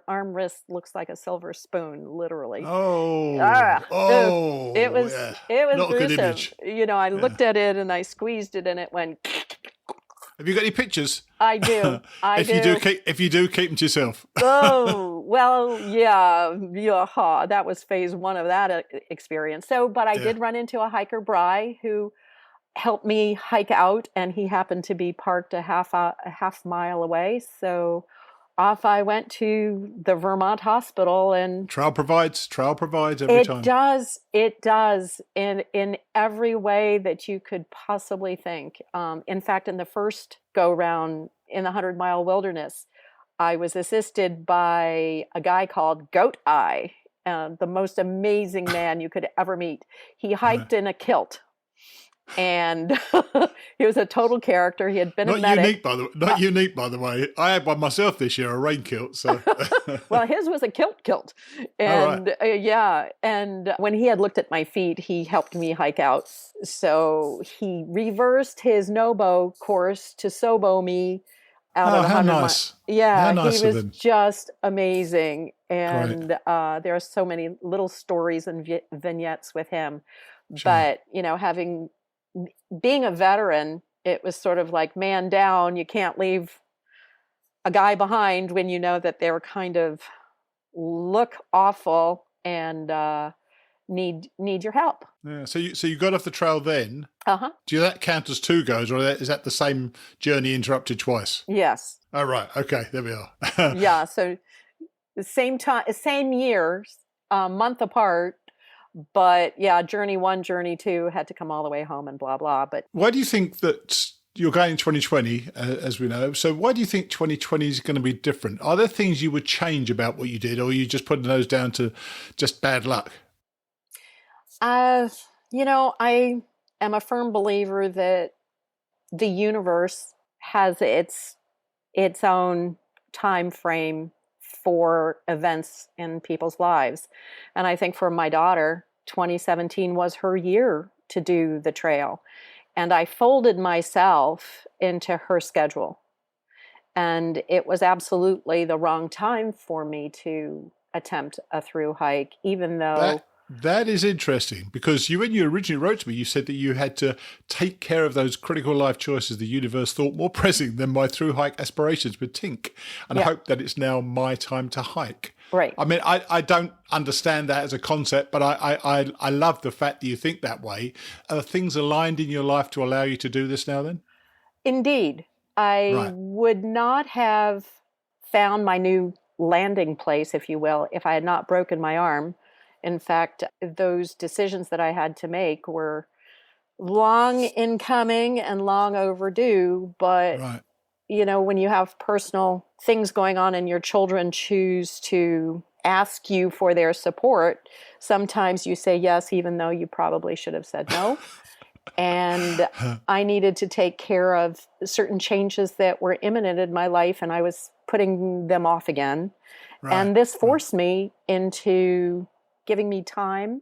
arm wrist looks like a silver spoon, literally. Oh. It was Not gruesome. a good image. I looked at it and I squeezed it and it went Have you got any pictures? I do. If you do, keep them to yourself. Oh, well, yeah. That was phase one of that experience. But I did run into a hiker, Bry, who helped me hike out, and he happened to be parked a half mile away. So off I went to the Vermont hospital, and Trail provides every time. It does in every way that you could possibly think. In fact, in the first go round in the 100-mile wilderness, I was assisted by a guy called Goat Eye, the most amazing man you could ever meet. He hiked in a kilt. And he was a total character. He had been a medic. Not unique, by the way. I had one myself this year, a rain kilt. So, well, his was a kilt, and and when he had looked at my feet, he helped me hike out. So he reversed his Nobo course to Sobo me out of 100 nice. Yeah, nice he was just amazing, and there are so many little stories and vignettes with him. Sure. But being a veteran, it was sort of like man down. You can't leave a guy behind when you know that they're kind of look awful and need your help. Yeah. So you got off the trail then. Uh-huh. Do that count as 2 goes, or is that the same journey interrupted twice? Yes. Oh, right. Okay. There we are. Yeah. So the same years, month apart. But yeah, journey 1, journey 2 had to come all the way home and blah, blah. But why do you think that you're going in 2020, as we know? So why do you think 2020 is going to be different? Are there things you would change about what you did, or are you just putting those down to just bad luck? I am a firm believer that the universe has its own time frame for events in people's lives. And I think for my daughter, 2017 was her year to do the trail. And I folded myself into her schedule. And it was absolutely the wrong time for me to attempt a through hike, even though... That is interesting, because when you originally wrote to me, you said that you had to take care of those critical life choices the universe thought more pressing than my through hike aspirations with Tink, and hope that it's now my time to hike. Right. I mean, I don't understand that as a concept, but I love the fact that you think that way. Are things aligned in your life to allow you to do this now then? Indeed. I would not have found my new landing place, if you will, if I had not broken my arm. In fact, those decisions that I had to make were long in coming and long overdue. But, when you have personal things going on and your children choose to ask you for their support, sometimes you say yes, even though you probably should have said no. And I needed to take care of certain changes that were imminent in my life, and I was putting them off again. And this forced me into giving me time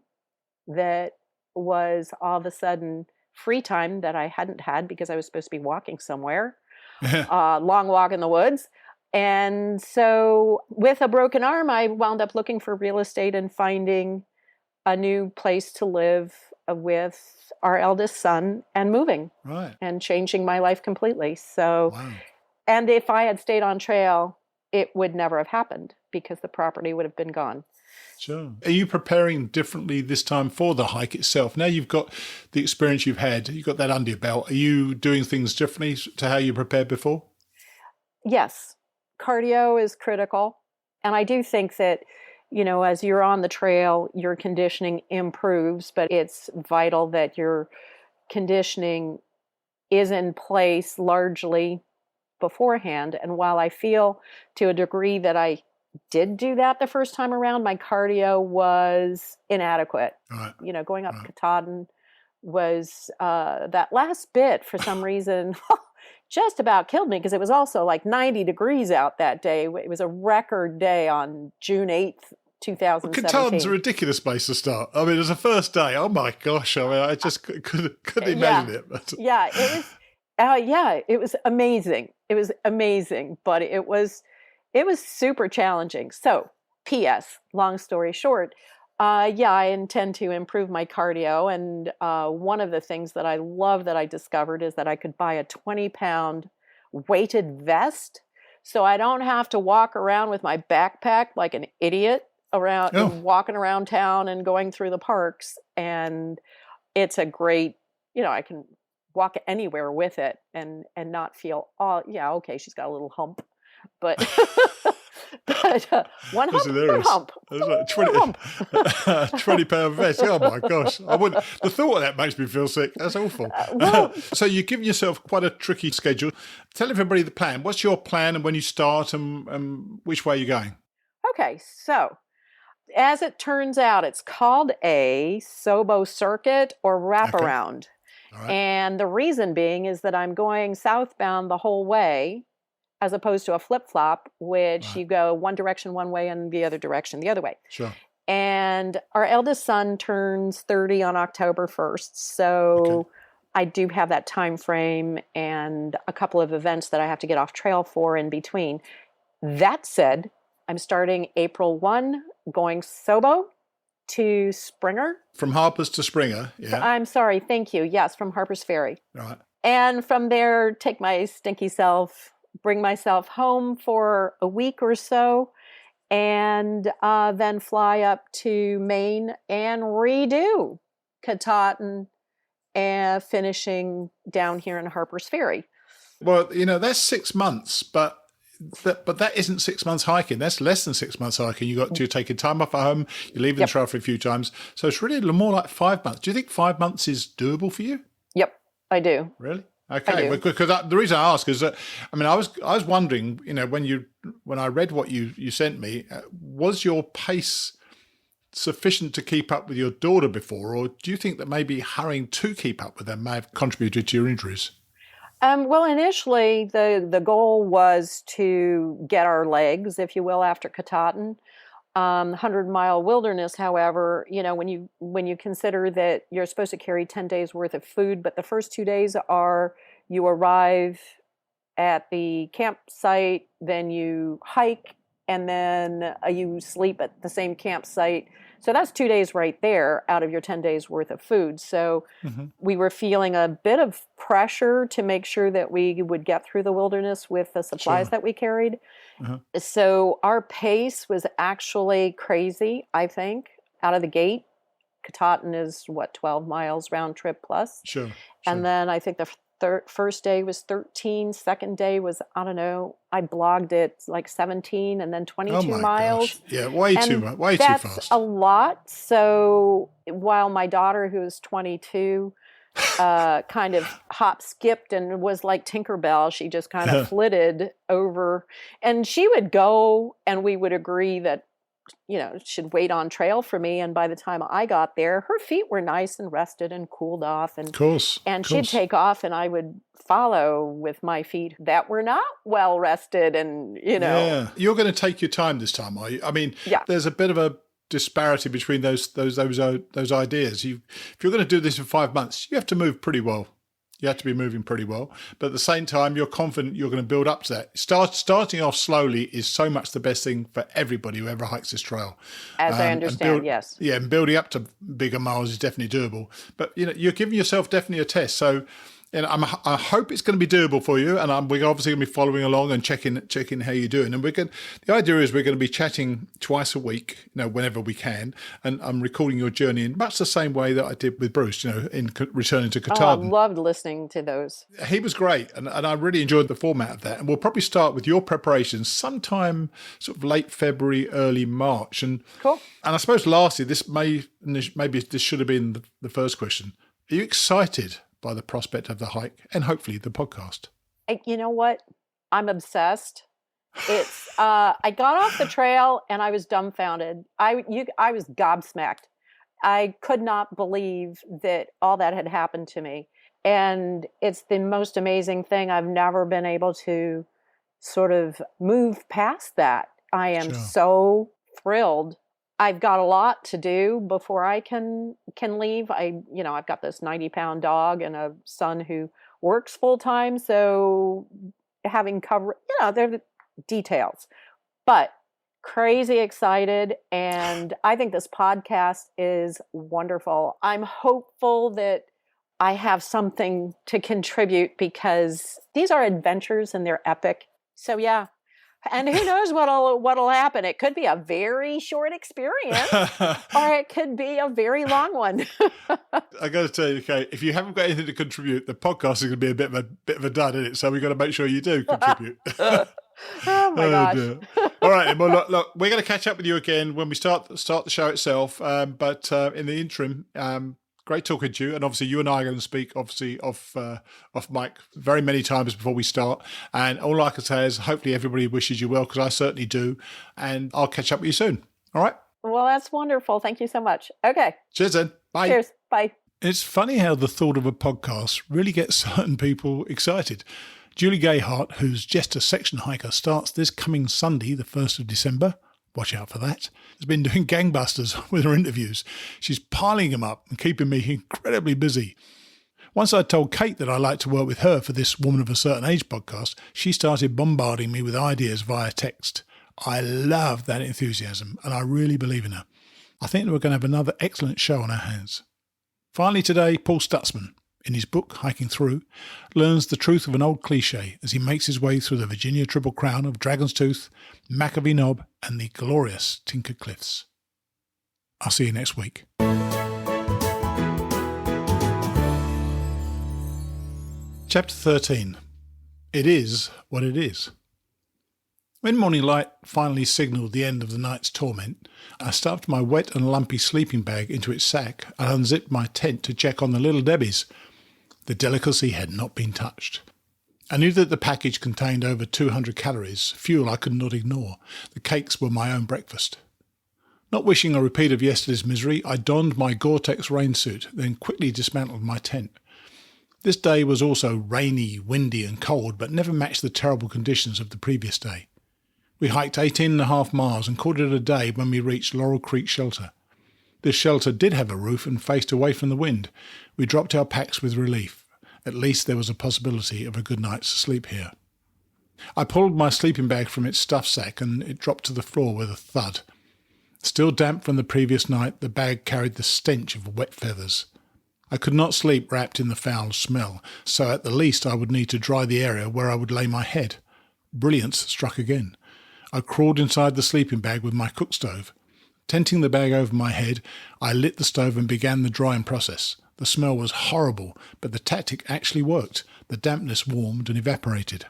that was all of a sudden free time that I hadn't had because I was supposed to be walking somewhere, long walk in the woods. And so with a broken arm, I wound up looking for real estate and finding a new place to live with our eldest son and moving and changing my life completely. So, and if I had stayed on trail, it would never have happened because the property would have been gone. Sure. Are you preparing differently this time for the hike itself? Now you've got the experience you've had, you've got that under your belt. Are you doing things differently to how you prepared before? Yes. Cardio is critical. And I do think that, as you're on the trail, your conditioning improves, but it's vital that your conditioning is in place largely beforehand. And while I feel to a degree that I did do that the first time around, my cardio was inadequate. Going up Katahdin was that last bit for some reason just about killed me, because it was also like 90 degrees out that day. It was a record day on June 8th, 2017. Katahdin's a ridiculous place to start. I mean, it was the first day. Oh my gosh. I mean, I just couldn't imagine it. But. Yeah, it was. It was amazing. It was amazing, but it was super challenging. So, P.S., long story short, I intend to improve my cardio. And one of the things that I love that I discovered is that I could buy a 20-pound weighted vest, so I don't have to walk around with my backpack like an idiot walking around town and going through the parks. And it's a great, I can walk anywhere with it and not feel, okay, she's got a little hump, but one hump. That's like 20-pound vest. Oh my gosh! The thought of that makes me feel sick. That's awful. So you're giving yourself quite a tricky schedule. Tell everybody the plan. What's your plan, and when you start, and which way you're going? Okay, so as it turns out, it's called a Sobo circuit or wraparound. Okay. All right. And the reason being is that I'm going southbound the whole way, as opposed to a flip-flop, which you go one direction one way and the other direction the other way. Sure. And our eldest son turns 30 on October 1st. So I do have that time frame and a couple of events that I have to get off trail for in between. That said, I'm starting April 1, going Sobo to Springer. From Harper's to Springer, yeah. I'm sorry, thank you. Yes, from Harper's Ferry. All right. And from there, take my stinky self, bring myself home for a week or so, and then fly up to Maine and redo Katahdin and finishing down here in Harper's Ferry. Well, that's 6 months, but that isn't 6 months hiking. That's less than 6 months hiking. You're taking time off at home. You're leaving the trail for a few times. So it's really more like 5 months. Do you think 5 months is doable for you? Yep, I do. Really? Okay, because the reason I ask is that, I was wondering, when I read what you sent me, was your pace sufficient to keep up with your daughter before, or do you think that maybe hurrying to keep up with them may have contributed to your injuries? Well, initially the goal was to get our legs, if you will, after Katahdin. 100-mile wilderness, however, when you consider that you're supposed to carry 10 days worth of food, but the first 2 days are you arrive at the campsite, then you hike, and then you sleep at the same campsite. So that's 2 days right there out of your 10 days worth of food. So we were feeling a bit of pressure to make sure that we would get through the wilderness with the supplies that we carried. So our pace was actually crazy, I think, out of the gate. Katahdin is 12 miles round trip plus. Sure. And then I think the first day was 13. Second day was, I don't know, I blogged it like 17 and then 22 miles. Gosh. Yeah, way too fast. That's a lot. So while my daughter, who is 22, kind of hop skipped and was like Tinkerbell, she just kind of flitted over, and she would go and we would agree that should wait on trail for me. And by the time I got there, her feet were nice and rested and cooled off. And she'd take off and I would follow with my feet that were not well rested. And, Yeah. You're going to take your time this time, are you? I mean, there's a bit of a disparity between those ideas. If you're going to do this in 5 months, you have to move pretty well. You have to be moving pretty well. But at the same time, you're confident you're going to build up to that. Starting off slowly is so much the best thing for everybody who ever hikes this trail. As I understand, yes. Yeah, and building up to bigger miles is definitely doable. But, you're giving yourself definitely a test. So, I hope it's going to be doable for you, and we're obviously going to be following along and checking how you're doing. And the idea is we're going to be chatting twice a week, whenever we can, and I'm recording your journey in much the same way that I did with Bruce, in returning to Katahdin. I loved listening to those. He was great, and I really enjoyed the format of that. And we'll probably start with your preparations sometime sort of late February, early March. And cool. And I suppose lastly, maybe this should have been the first question. Are you excited by the prospect of the hike and hopefully the podcast? You know what? I'm obsessed. It's I got off the trail and I was dumbfounded. I was gobsmacked. I could not believe that all that had happened to me. And it's the most amazing thing. I've never been able to sort of move past that. I am so thrilled. I've got a lot to do before I can leave. I've got this 90-pound dog and a son who works full time. So having cover, they're the details, but crazy excited. And I think this podcast is wonderful. I'm hopeful that I have something to contribute, because these are adventures and they're epic. So yeah. And who knows what'll happen. It could be a very short experience or it could be a very long one. I got to tell you, okay, if you haven't got anything to contribute, the podcast is going to be a bit of a dud, isn't it? So we've got to make sure you do contribute. Oh my gosh. Dear. All right, well, look, we're going to catch up with you again when we start the show itself. But in the interim, great talking to you. And obviously you and I are going to speak, obviously, off mic very many times before we start. And all I can say is hopefully everybody wishes you well, because I certainly do. And I'll catch up with you soon. All right? Well, that's wonderful. Thank you so much. Okay. Cheers then. Bye. Cheers. Bye. It's funny how the thought of a podcast really gets certain people excited. Julie Gayhart, who's just a section hiker, starts this coming Sunday, the 1st of December. Watch out for that. Has been doing gangbusters with her interviews. She's piling them up and keeping me incredibly busy. Once I told Kate that I like to work with her for this Woman of a Certain Age podcast, she started bombarding me with ideas via text. I love that enthusiasm, and I really believe in her. I think that we're going to have another excellent show on our hands. Finally today, Paul Stutzman, in his book, Hiking Through, learns the truth of an old cliche as he makes his way through the Virginia Triple Crown of Dragon's Tooth, McAvee Knob, and the glorious Tinker Cliffs. I'll see you next week. Chapter 13. It is what it is. When morning light finally signalled the end of the night's torment, I stuffed my wet and lumpy sleeping bag into its sack and unzipped my tent to check on the little Debbies. The delicacy had not been touched. I knew that the package contained over 200 calories, fuel I could not ignore. The cakes were my own breakfast. Not wishing a repeat of yesterday's misery, I donned my Gore-Tex rain suit, then quickly dismantled my tent. This day was also rainy, windy and cold, but never matched the terrible conditions of the previous day. We hiked 18.5 miles and called it a day when we reached Laurel Creek Shelter. This shelter did have a roof and faced away from the wind. We dropped our packs with relief. At least there was a possibility of a good night's sleep here. I pulled my sleeping bag from its stuff sack and it dropped to the floor with a thud. Still damp from the previous night, the bag carried the stench of wet feathers. I could not sleep wrapped in the foul smell, so at the least I would need to dry the area where I would lay my head. Brilliance struck again. I crawled inside the sleeping bag with my cook stove. Tenting the bag over my head, I lit the stove and began the drying process. The smell was horrible, but the tactic actually worked. The dampness warmed and evaporated.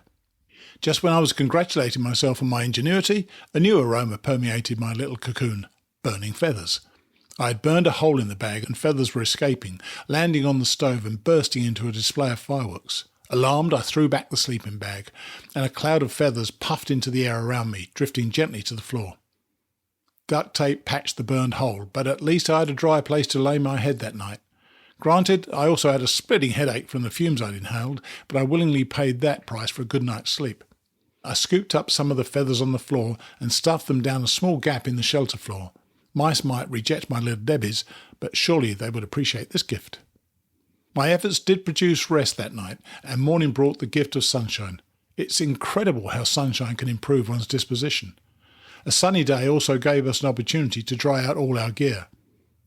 Just when I was congratulating myself on my ingenuity, a new aroma permeated my little cocoon: burning feathers. I had burned a hole in the bag and feathers were escaping, landing on the stove and bursting into a display of fireworks. Alarmed, I threw back the sleeping bag, and a cloud of feathers puffed into the air around me, drifting gently to the floor. Duct tape patched the burned hole, but at least I had a dry place to lay my head that night. Granted, I also had a splitting headache from the fumes I'd inhaled, but I willingly paid that price for a good night's sleep. I scooped up some of the feathers on the floor and stuffed them down a small gap in the shelter floor. Mice might reject my little Debbies, but surely they would appreciate this gift. My efforts did produce rest that night, and morning brought the gift of sunshine. It's incredible how sunshine can improve one's disposition. A sunny day also gave us an opportunity to dry out all our gear.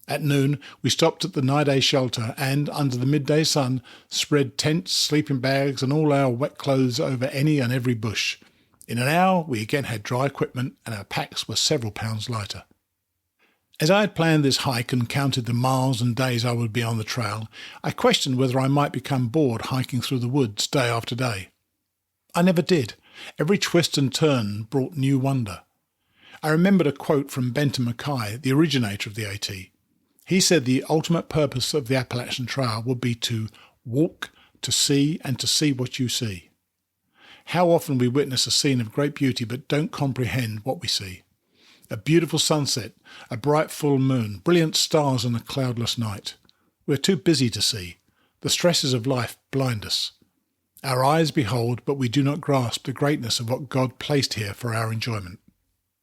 At noon, we stopped at the Nide shelter and, under the midday sun, spread tents, sleeping bags and all our wet clothes over any and every bush. In an hour, we again had dry equipment and our packs were several pounds lighter. As I had planned this hike and counted the miles and days I would be on the trail, I questioned whether I might become bored hiking through the woods day after day. I never did. Every twist and turn brought new wonder. I remembered a quote from Benton Mackay, the originator of the AT. He said the ultimate purpose of the Appalachian Trail would be to walk, to see, and to see what you see. How often we witness a scene of great beauty but don't comprehend what we see. A beautiful sunset, a bright full moon, brilliant stars on a cloudless night. We're too busy to see. The stresses of life blind us. Our eyes behold, but we do not grasp the greatness of what God placed here for our enjoyment.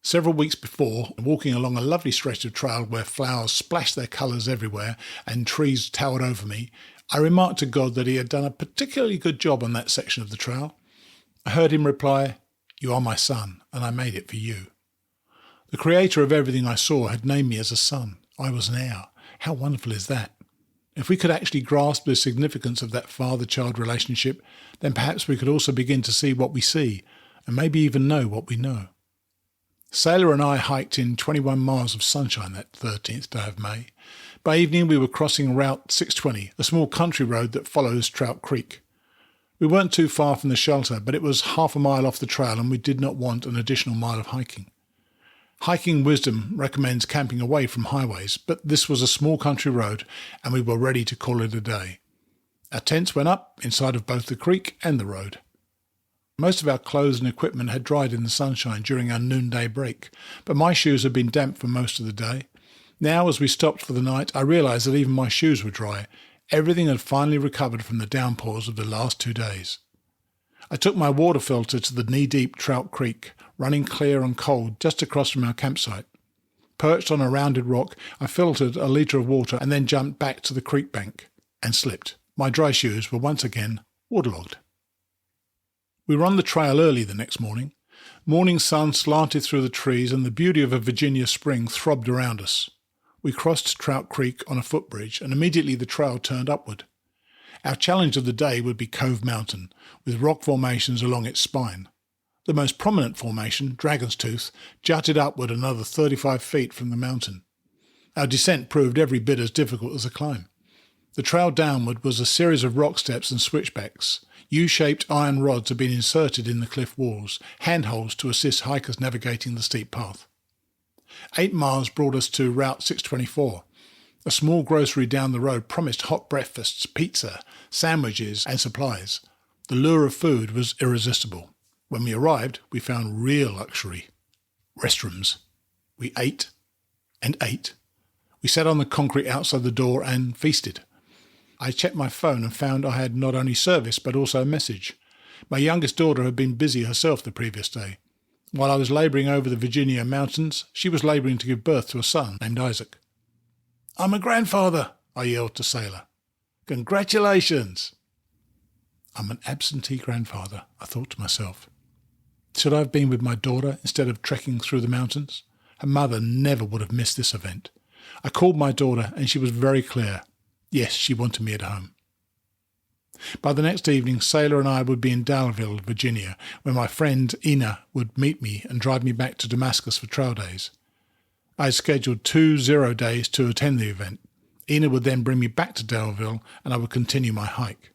Several weeks before, walking along a lovely stretch of trail where flowers splashed their colours everywhere and trees towered over me, I remarked to God that he had done a particularly good job on that section of the trail. I heard him reply, "You are my son, and I made it for you." The creator of everything I saw had named me as a son. I was an heir. How wonderful is that? If we could actually grasp the significance of that father-child relationship, then perhaps we could also begin to see what we see, and maybe even know what we know. Sailor and I hiked in 21 miles of sunshine that 13th day of May. By evening we were crossing Route 620, a small country road that follows Trout Creek. We weren't too far from the shelter, but it was half a mile off the trail and we did not want an additional mile of hiking. Hiking wisdom recommends camping away from highways, but this was a small country road and we were ready to call it a day. Our tents went up inside of both the creek and the road. Most of our clothes and equipment had dried in the sunshine during our noonday break, but my shoes had been damp for most of the day. Now, as we stopped for the night, I realised that even my shoes were dry. Everything had finally recovered from the downpours of the last 2 days. I took my water filter to the knee-deep Trout Creek, running clear and cold just across from our campsite. Perched on a rounded rock, I filtered a litre of water and then jumped back to the creek bank and slipped. My dry shoes were once again waterlogged. We were on the trail early the next morning. Morning sun slanted through the trees and the beauty of a Virginia spring throbbed around us. We crossed Trout Creek on a footbridge and immediately the trail turned upward. Our challenge of the day would be Cove Mountain, with rock formations along its spine. The most prominent formation, Dragon's Tooth, jutted upward another 35 feet from the mountain. Our descent proved every bit as difficult as the climb. The trail downward was a series of rock steps and switchbacks. U-shaped iron rods had been inserted in the cliff walls, handholds to assist hikers navigating the steep path. 8 miles brought us to Route 624. A small grocery down the road promised hot breakfasts, pizza, sandwiches and supplies. The lure of food was irresistible. When we arrived, we found real luxury. Restrooms. We ate and ate. We sat on the concrete outside the door and feasted. I checked my phone and found I had not only service but also a message. My youngest daughter had been busy herself the previous day. While I was labouring over the Virginia mountains, she was labouring to give birth to a son named Isaac. "I'm a grandfather," I yelled to Sailor. "Congratulations!" I'm an absentee grandfather, I thought to myself. Should I have been with my daughter instead of trekking through the mountains? Her mother never would have missed this event. I called my daughter and she was very clear. Yes, she wanted me at home. By the next evening, Sailor and I would be in Daleville, Virginia, where my friend Ina would meet me and drive me back to Damascus for trail days. I had scheduled 2 0 days to attend the event. Ina would then bring me back to Daleville and I would continue my hike.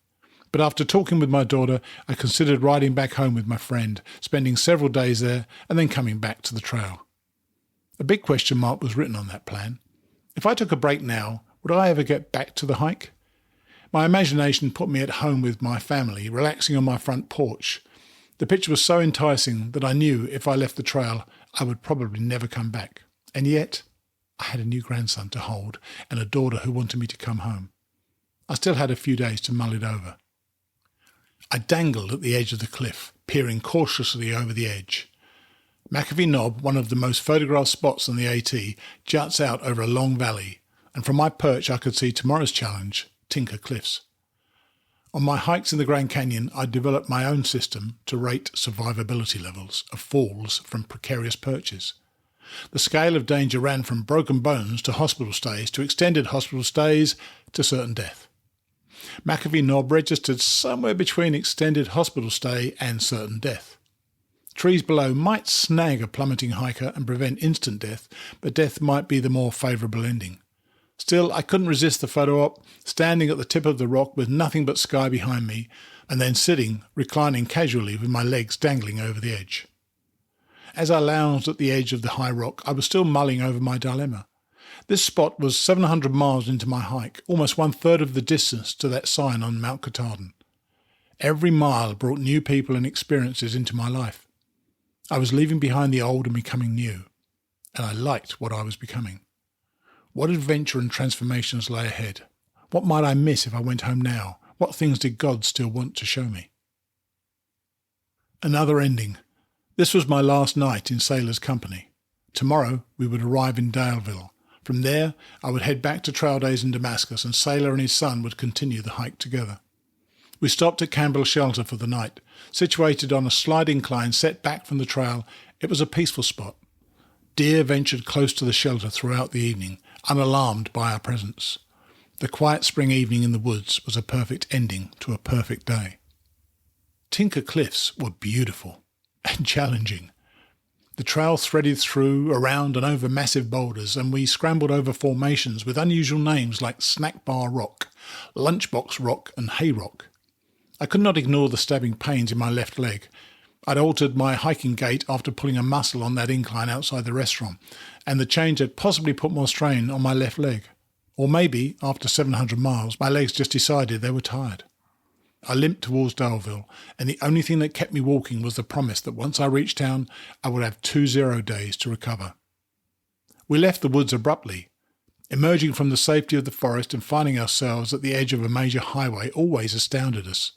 But after talking with my daughter, I considered riding back home with my friend, spending several days there and then coming back to the trail. A big question mark was written on that plan. If I took a break now, would I ever get back to the hike? My imagination put me at home with my family, relaxing on my front porch. The picture was so enticing that I knew if I left the trail, I would probably never come back. And yet, I had a new grandson to hold and a daughter who wanted me to come home. I still had a few days to mull it over. I dangled at the edge of the cliff, peering cautiously over the edge. McAfee Knob, one of the most photographed spots on the AT, juts out over a long valley, and from my perch I could see tomorrow's challenge, Tinker Cliffs. On my hikes in the Grand Canyon, I developed my own system to rate survivability levels of falls from precarious perches. The scale of danger ran from broken bones to hospital stays to extended hospital stays to certain death. McAfee Knob registered somewhere between extended hospital stay and certain death. Trees below might snag a plummeting hiker and prevent instant death, but death might be the more favourable ending. Still, I couldn't resist the photo op, standing at the tip of the rock with nothing but sky behind me, and then sitting, reclining casually with my legs dangling over the edge. As I lounged at the edge of the high rock, I was still mulling over my dilemma. This spot was 700 miles into my hike, almost 1/3 of the distance to that sign on Mount Katahdin. Every mile brought new people and experiences into my life. I was leaving behind the old and becoming new, and I liked what I was becoming. What adventure and transformations lay ahead? What might I miss if I went home now? What things did God still want to show me? Another ending. This was my last night in Sailor's company. Tomorrow we would arrive in Daleville. From there, I would head back to trail days in Damascus, and Sailor and his son would continue the hike together. We stopped at Campbell Shelter for the night. Situated on a slight incline set back from the trail, it was a peaceful spot. Deer ventured close to the shelter throughout the evening, unalarmed by our presence. The quiet spring evening in the woods was a perfect ending to a perfect day. Tinker Cliffs were beautiful and challenging. The trail threaded through, around and over massive boulders, and we scrambled over formations with unusual names like Snack Bar Rock, Lunchbox Rock and Hay Rock. I could not ignore the stabbing pains in my left leg. I'd altered my hiking gait after pulling a muscle on that incline outside the restaurant, and the change had possibly put more strain on my left leg. Or maybe, after 700 miles, my legs just decided they were tired. I limped towards Daleville, and the only thing that kept me walking was the promise that once I reached town, I would have 2 0 days to recover. We left the woods abruptly. Emerging from the safety of the forest and finding ourselves at the edge of a major highway always astounded us.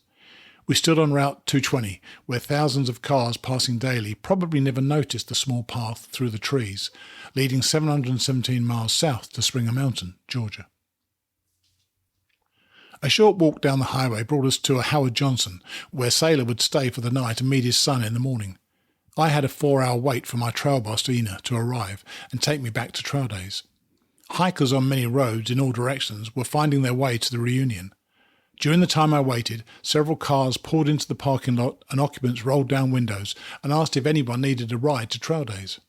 We stood on Route 220, where thousands of cars passing daily probably never noticed the small path through the trees, leading 717 miles south to Springer Mountain, Georgia. A short walk down the highway brought us to a Howard Johnson, where Sailor would stay for the night and meet his son in the morning. I had a 4-hour wait for my trail boss, Ina, to arrive and take me back to trail days. Hikers on many roads in all directions were finding their way to the reunion. During the time I waited, several cars pulled into the parking lot and occupants rolled down windows and asked if anyone needed a ride to trail days.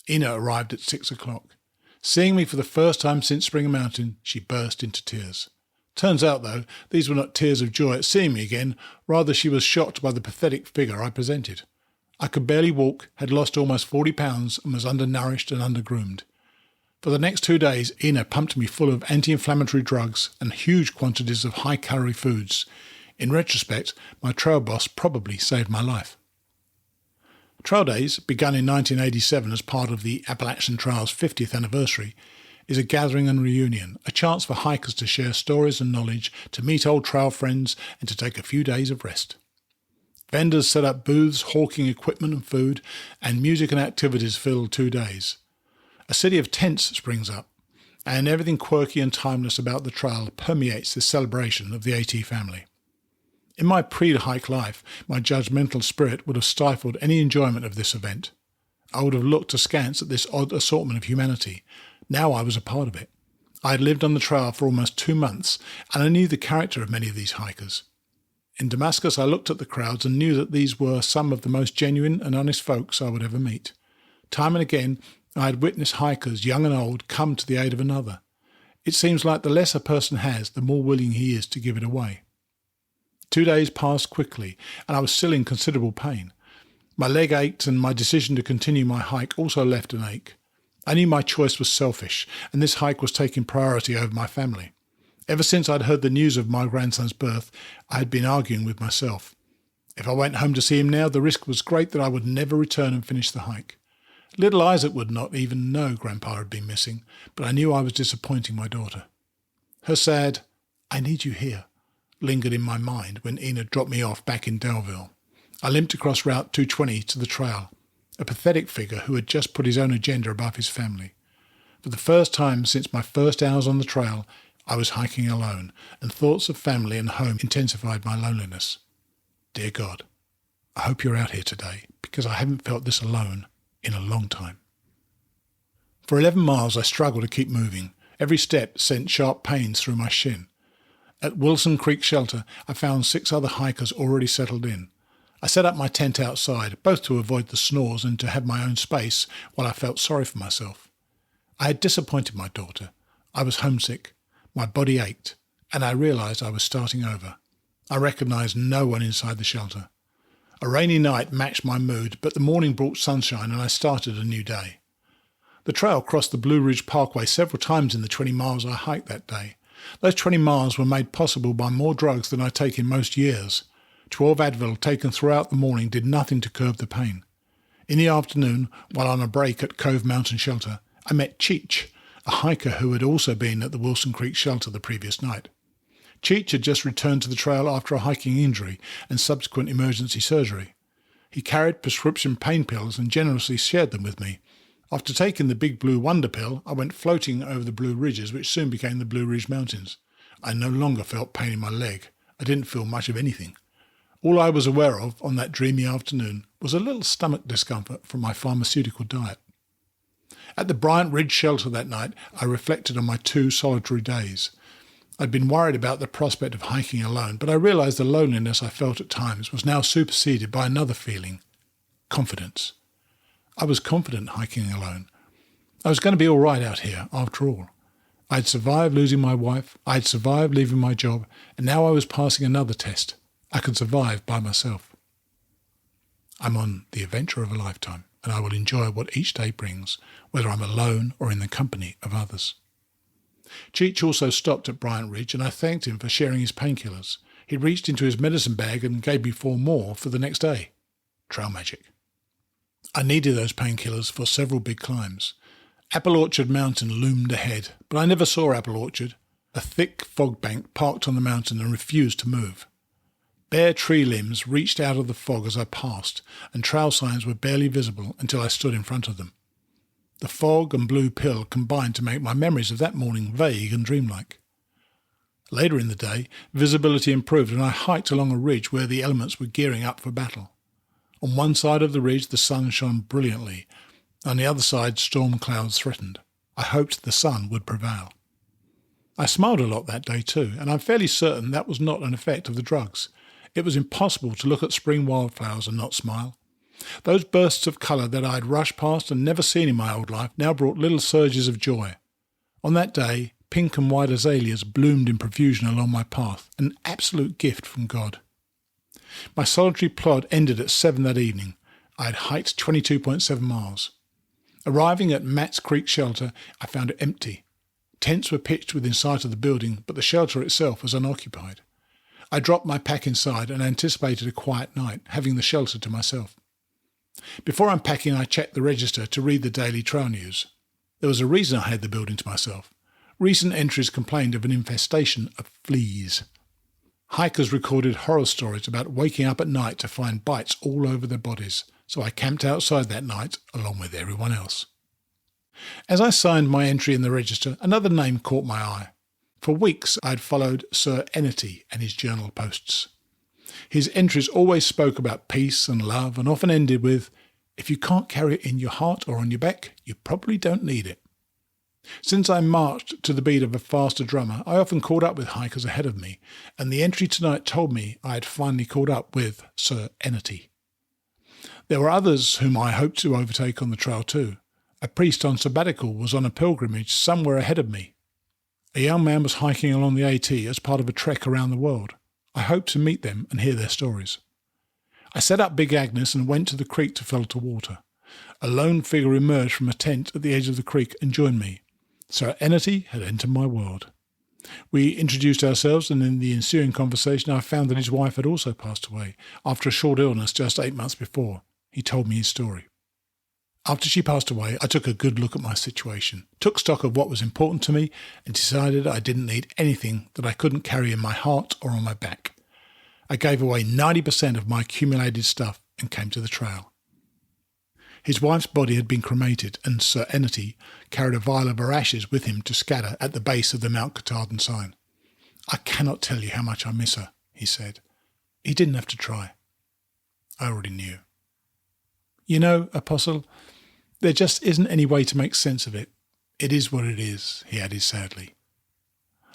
Ina arrived at 6 o'clock. Seeing me for the first time since Springer Mountain, she burst into tears. Turns out, though, these were not tears of joy at seeing me again, rather she was shocked by the pathetic figure I presented. I could barely walk, had lost almost 40 pounds and was undernourished and undergroomed. For the next 2 days, Ina pumped me full of anti-inflammatory drugs and huge quantities of high-calorie foods. In retrospect, my trail boss probably saved my life. Trail Days, begun in 1987 as part of the Appalachian Trail's 50th anniversary, is a gathering and reunion, a chance for hikers to share stories and knowledge, to meet old trail friends, and to take a few days of rest. Vendors set up booths hawking equipment and food, and music and activities fill 2 days. A city of tents springs up, and everything quirky and timeless about the trail permeates this celebration of the AT family. In my pre-hike life, my judgmental spirit would have stifled any enjoyment of this event. I would have looked askance at this odd assortment of humanity. Now I was a part of it. I had lived on the trail for almost 2 months, and I knew the character of many of these hikers. In Damascus, I looked at the crowds and knew that these were some of the most genuine and honest folks I would ever meet. Time and again, I had witnessed hikers, young and old, come to the aid of another. It seems like the less a person has, the more willing he is to give it away. 2 days passed quickly, and I was still in considerable pain. My leg ached, and my decision to continue my hike also left an ache. I knew my choice was selfish, and this hike was taking priority over my family. Ever since I'd heard the news of my grandson's birth, I had been arguing with myself. If I went home to see him now, the risk was great that I would never return and finish the hike. Little Isaac would not even know Grandpa had been missing, but I knew I was disappointing my daughter. Her sad, "I need you here," lingered in my mind when Ina dropped me off back in Daleville. I limped across Route 220 to the trail, a pathetic figure who had just put his own agenda above his family. For the first time since my first hours on the trail, I was hiking alone, and thoughts of family and home intensified my loneliness. Dear God, I hope you're out here today, because I haven't felt this alone in a long time. For 11 miles I struggled to keep moving. Every step sent sharp pains through my shin. At Wilson Creek Shelter, I found 6 other hikers already settled in. I set up my tent outside, both to avoid the snores and to have my own space while I felt sorry for myself. I had disappointed my daughter. I was homesick. My body ached, and I realized I was starting over. I recognized no one inside the shelter. A rainy night matched my mood, but the morning brought sunshine and I started a new day. The trail crossed the Blue Ridge Parkway several times in the 20 miles I hiked that day. Those 20 miles were made possible by more drugs than I take in most years. 12 Advil taken throughout the morning did nothing to curb the pain. In the afternoon, while on a break at Cove Mountain Shelter, I met Cheech, a hiker who had also been at the Wilson Creek Shelter the previous night. Cheech had just returned to the trail after a hiking injury and subsequent emergency surgery. He carried prescription pain pills and generously shared them with me. After taking the Big Blue Wonder Pill, I went floating over the Blue Ridges, which soon became the Blue Ridge Mountains. I no longer felt pain in my leg. I didn't feel much of anything. All I was aware of on that dreamy afternoon was a little stomach discomfort from my pharmaceutical diet. At the Bryant Ridge Shelter that night, I reflected on my 2 solitary days. I'd been worried about the prospect of hiking alone, but I realised the loneliness I felt at times was now superseded by another feeling: confidence. I was confident hiking alone. I was going to be all right out here, after all. I'd survived losing my wife, I'd survived leaving my job, and now I was passing another test. I could survive by myself. I'm on the adventure of a lifetime, and I will enjoy what each day brings, whether I'm alone or in the company of others. Cheech also stopped at Bryant Ridge, and I thanked him for sharing his painkillers. He reached into his medicine bag and gave me 4 more for the next day. Trail magic. I needed those painkillers for several big climbs. Apple Orchard Mountain loomed ahead, but I never saw Apple Orchard. A thick fog bank parked on the mountain and refused to move. Bare tree limbs reached out of the fog as I passed, and trail signs were barely visible until I stood in front of them. The fog and blue pill combined to make my memories of that morning vague and dreamlike. Later in the day, visibility improved and I hiked along a ridge where the elements were gearing up for battle. On one side of the ridge the sun shone brilliantly. On the other side storm clouds threatened. I hoped the sun would prevail. I smiled a lot that day too, and I'm fairly certain that was not an effect of the drugs. It was impossible to look at spring wildflowers and not smile. Those bursts of colour that I had rushed past and never seen in my old life now brought little surges of joy. On that day, pink and white azaleas bloomed in profusion along my path, an absolute gift from God. My solitary plod ended at 7 that evening. I had hiked 22.7 miles. Arriving at Matt's Creek shelter, I found it empty. Tents were pitched within sight of the building, but the shelter itself was unoccupied. I dropped my pack inside and anticipated a quiet night, having the shelter to myself. Before unpacking, I checked the register to read the daily trail news. There was a reason I had the building to myself. Recent entries complained of an infestation of fleas. Hikers recorded horror stories about waking up at night to find bites all over their bodies, so I camped outside that night along with everyone else. As I signed my entry in the register, another name caught my eye. For weeks I had followed Sir Enity and his journal posts. His entries always spoke about peace and love and often ended with, "If you can't carry it in your heart or on your back, you probably don't need it." Since I marched to the beat of a faster drummer, I often caught up with hikers ahead of me, and the entry tonight told me I had finally caught up with Sir Enity. There were others whom I hoped to overtake on the trail too. A priest on sabbatical was on a pilgrimage somewhere ahead of me. A young man was hiking along the AT as part of a trek around the world. I hoped to meet them and hear their stories. I set up Big Agnes and went to the creek to filter water. A lone figure emerged from a tent at the edge of the creek and joined me. Sir Enity had entered my world. We introduced ourselves, and in the ensuing conversation I found that his wife had also passed away after a short illness just 8 months before. He told me his story. After she passed away, I took a good look at my situation, took stock of what was important to me, and decided I didn't need anything that I couldn't carry in my heart or on my back. I gave away 90% of my accumulated stuff and came to the trail. His wife's body had been cremated, and Sir Enity carried a vial of her ashes with him to scatter at the base of the Mount Katahdin sign. "I cannot tell you how much I miss her," he said. He didn't have to try. I already knew. "You know, Apostle, there just isn't any way to make sense of it. It is what it is," he added sadly.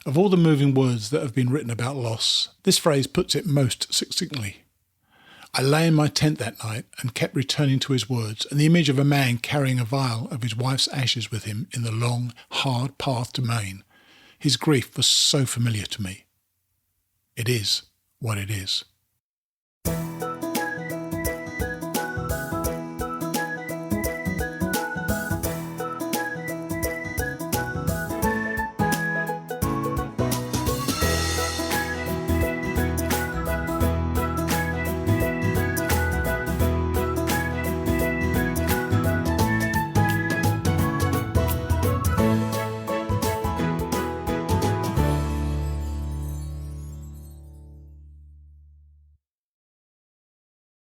Of all the moving words that have been written about loss, this phrase puts it most succinctly. I lay in my tent that night and kept returning to his words and the image of a man carrying a vial of his wife's ashes with him in the long, hard path to Maine. His grief was so familiar to me. It is what it is.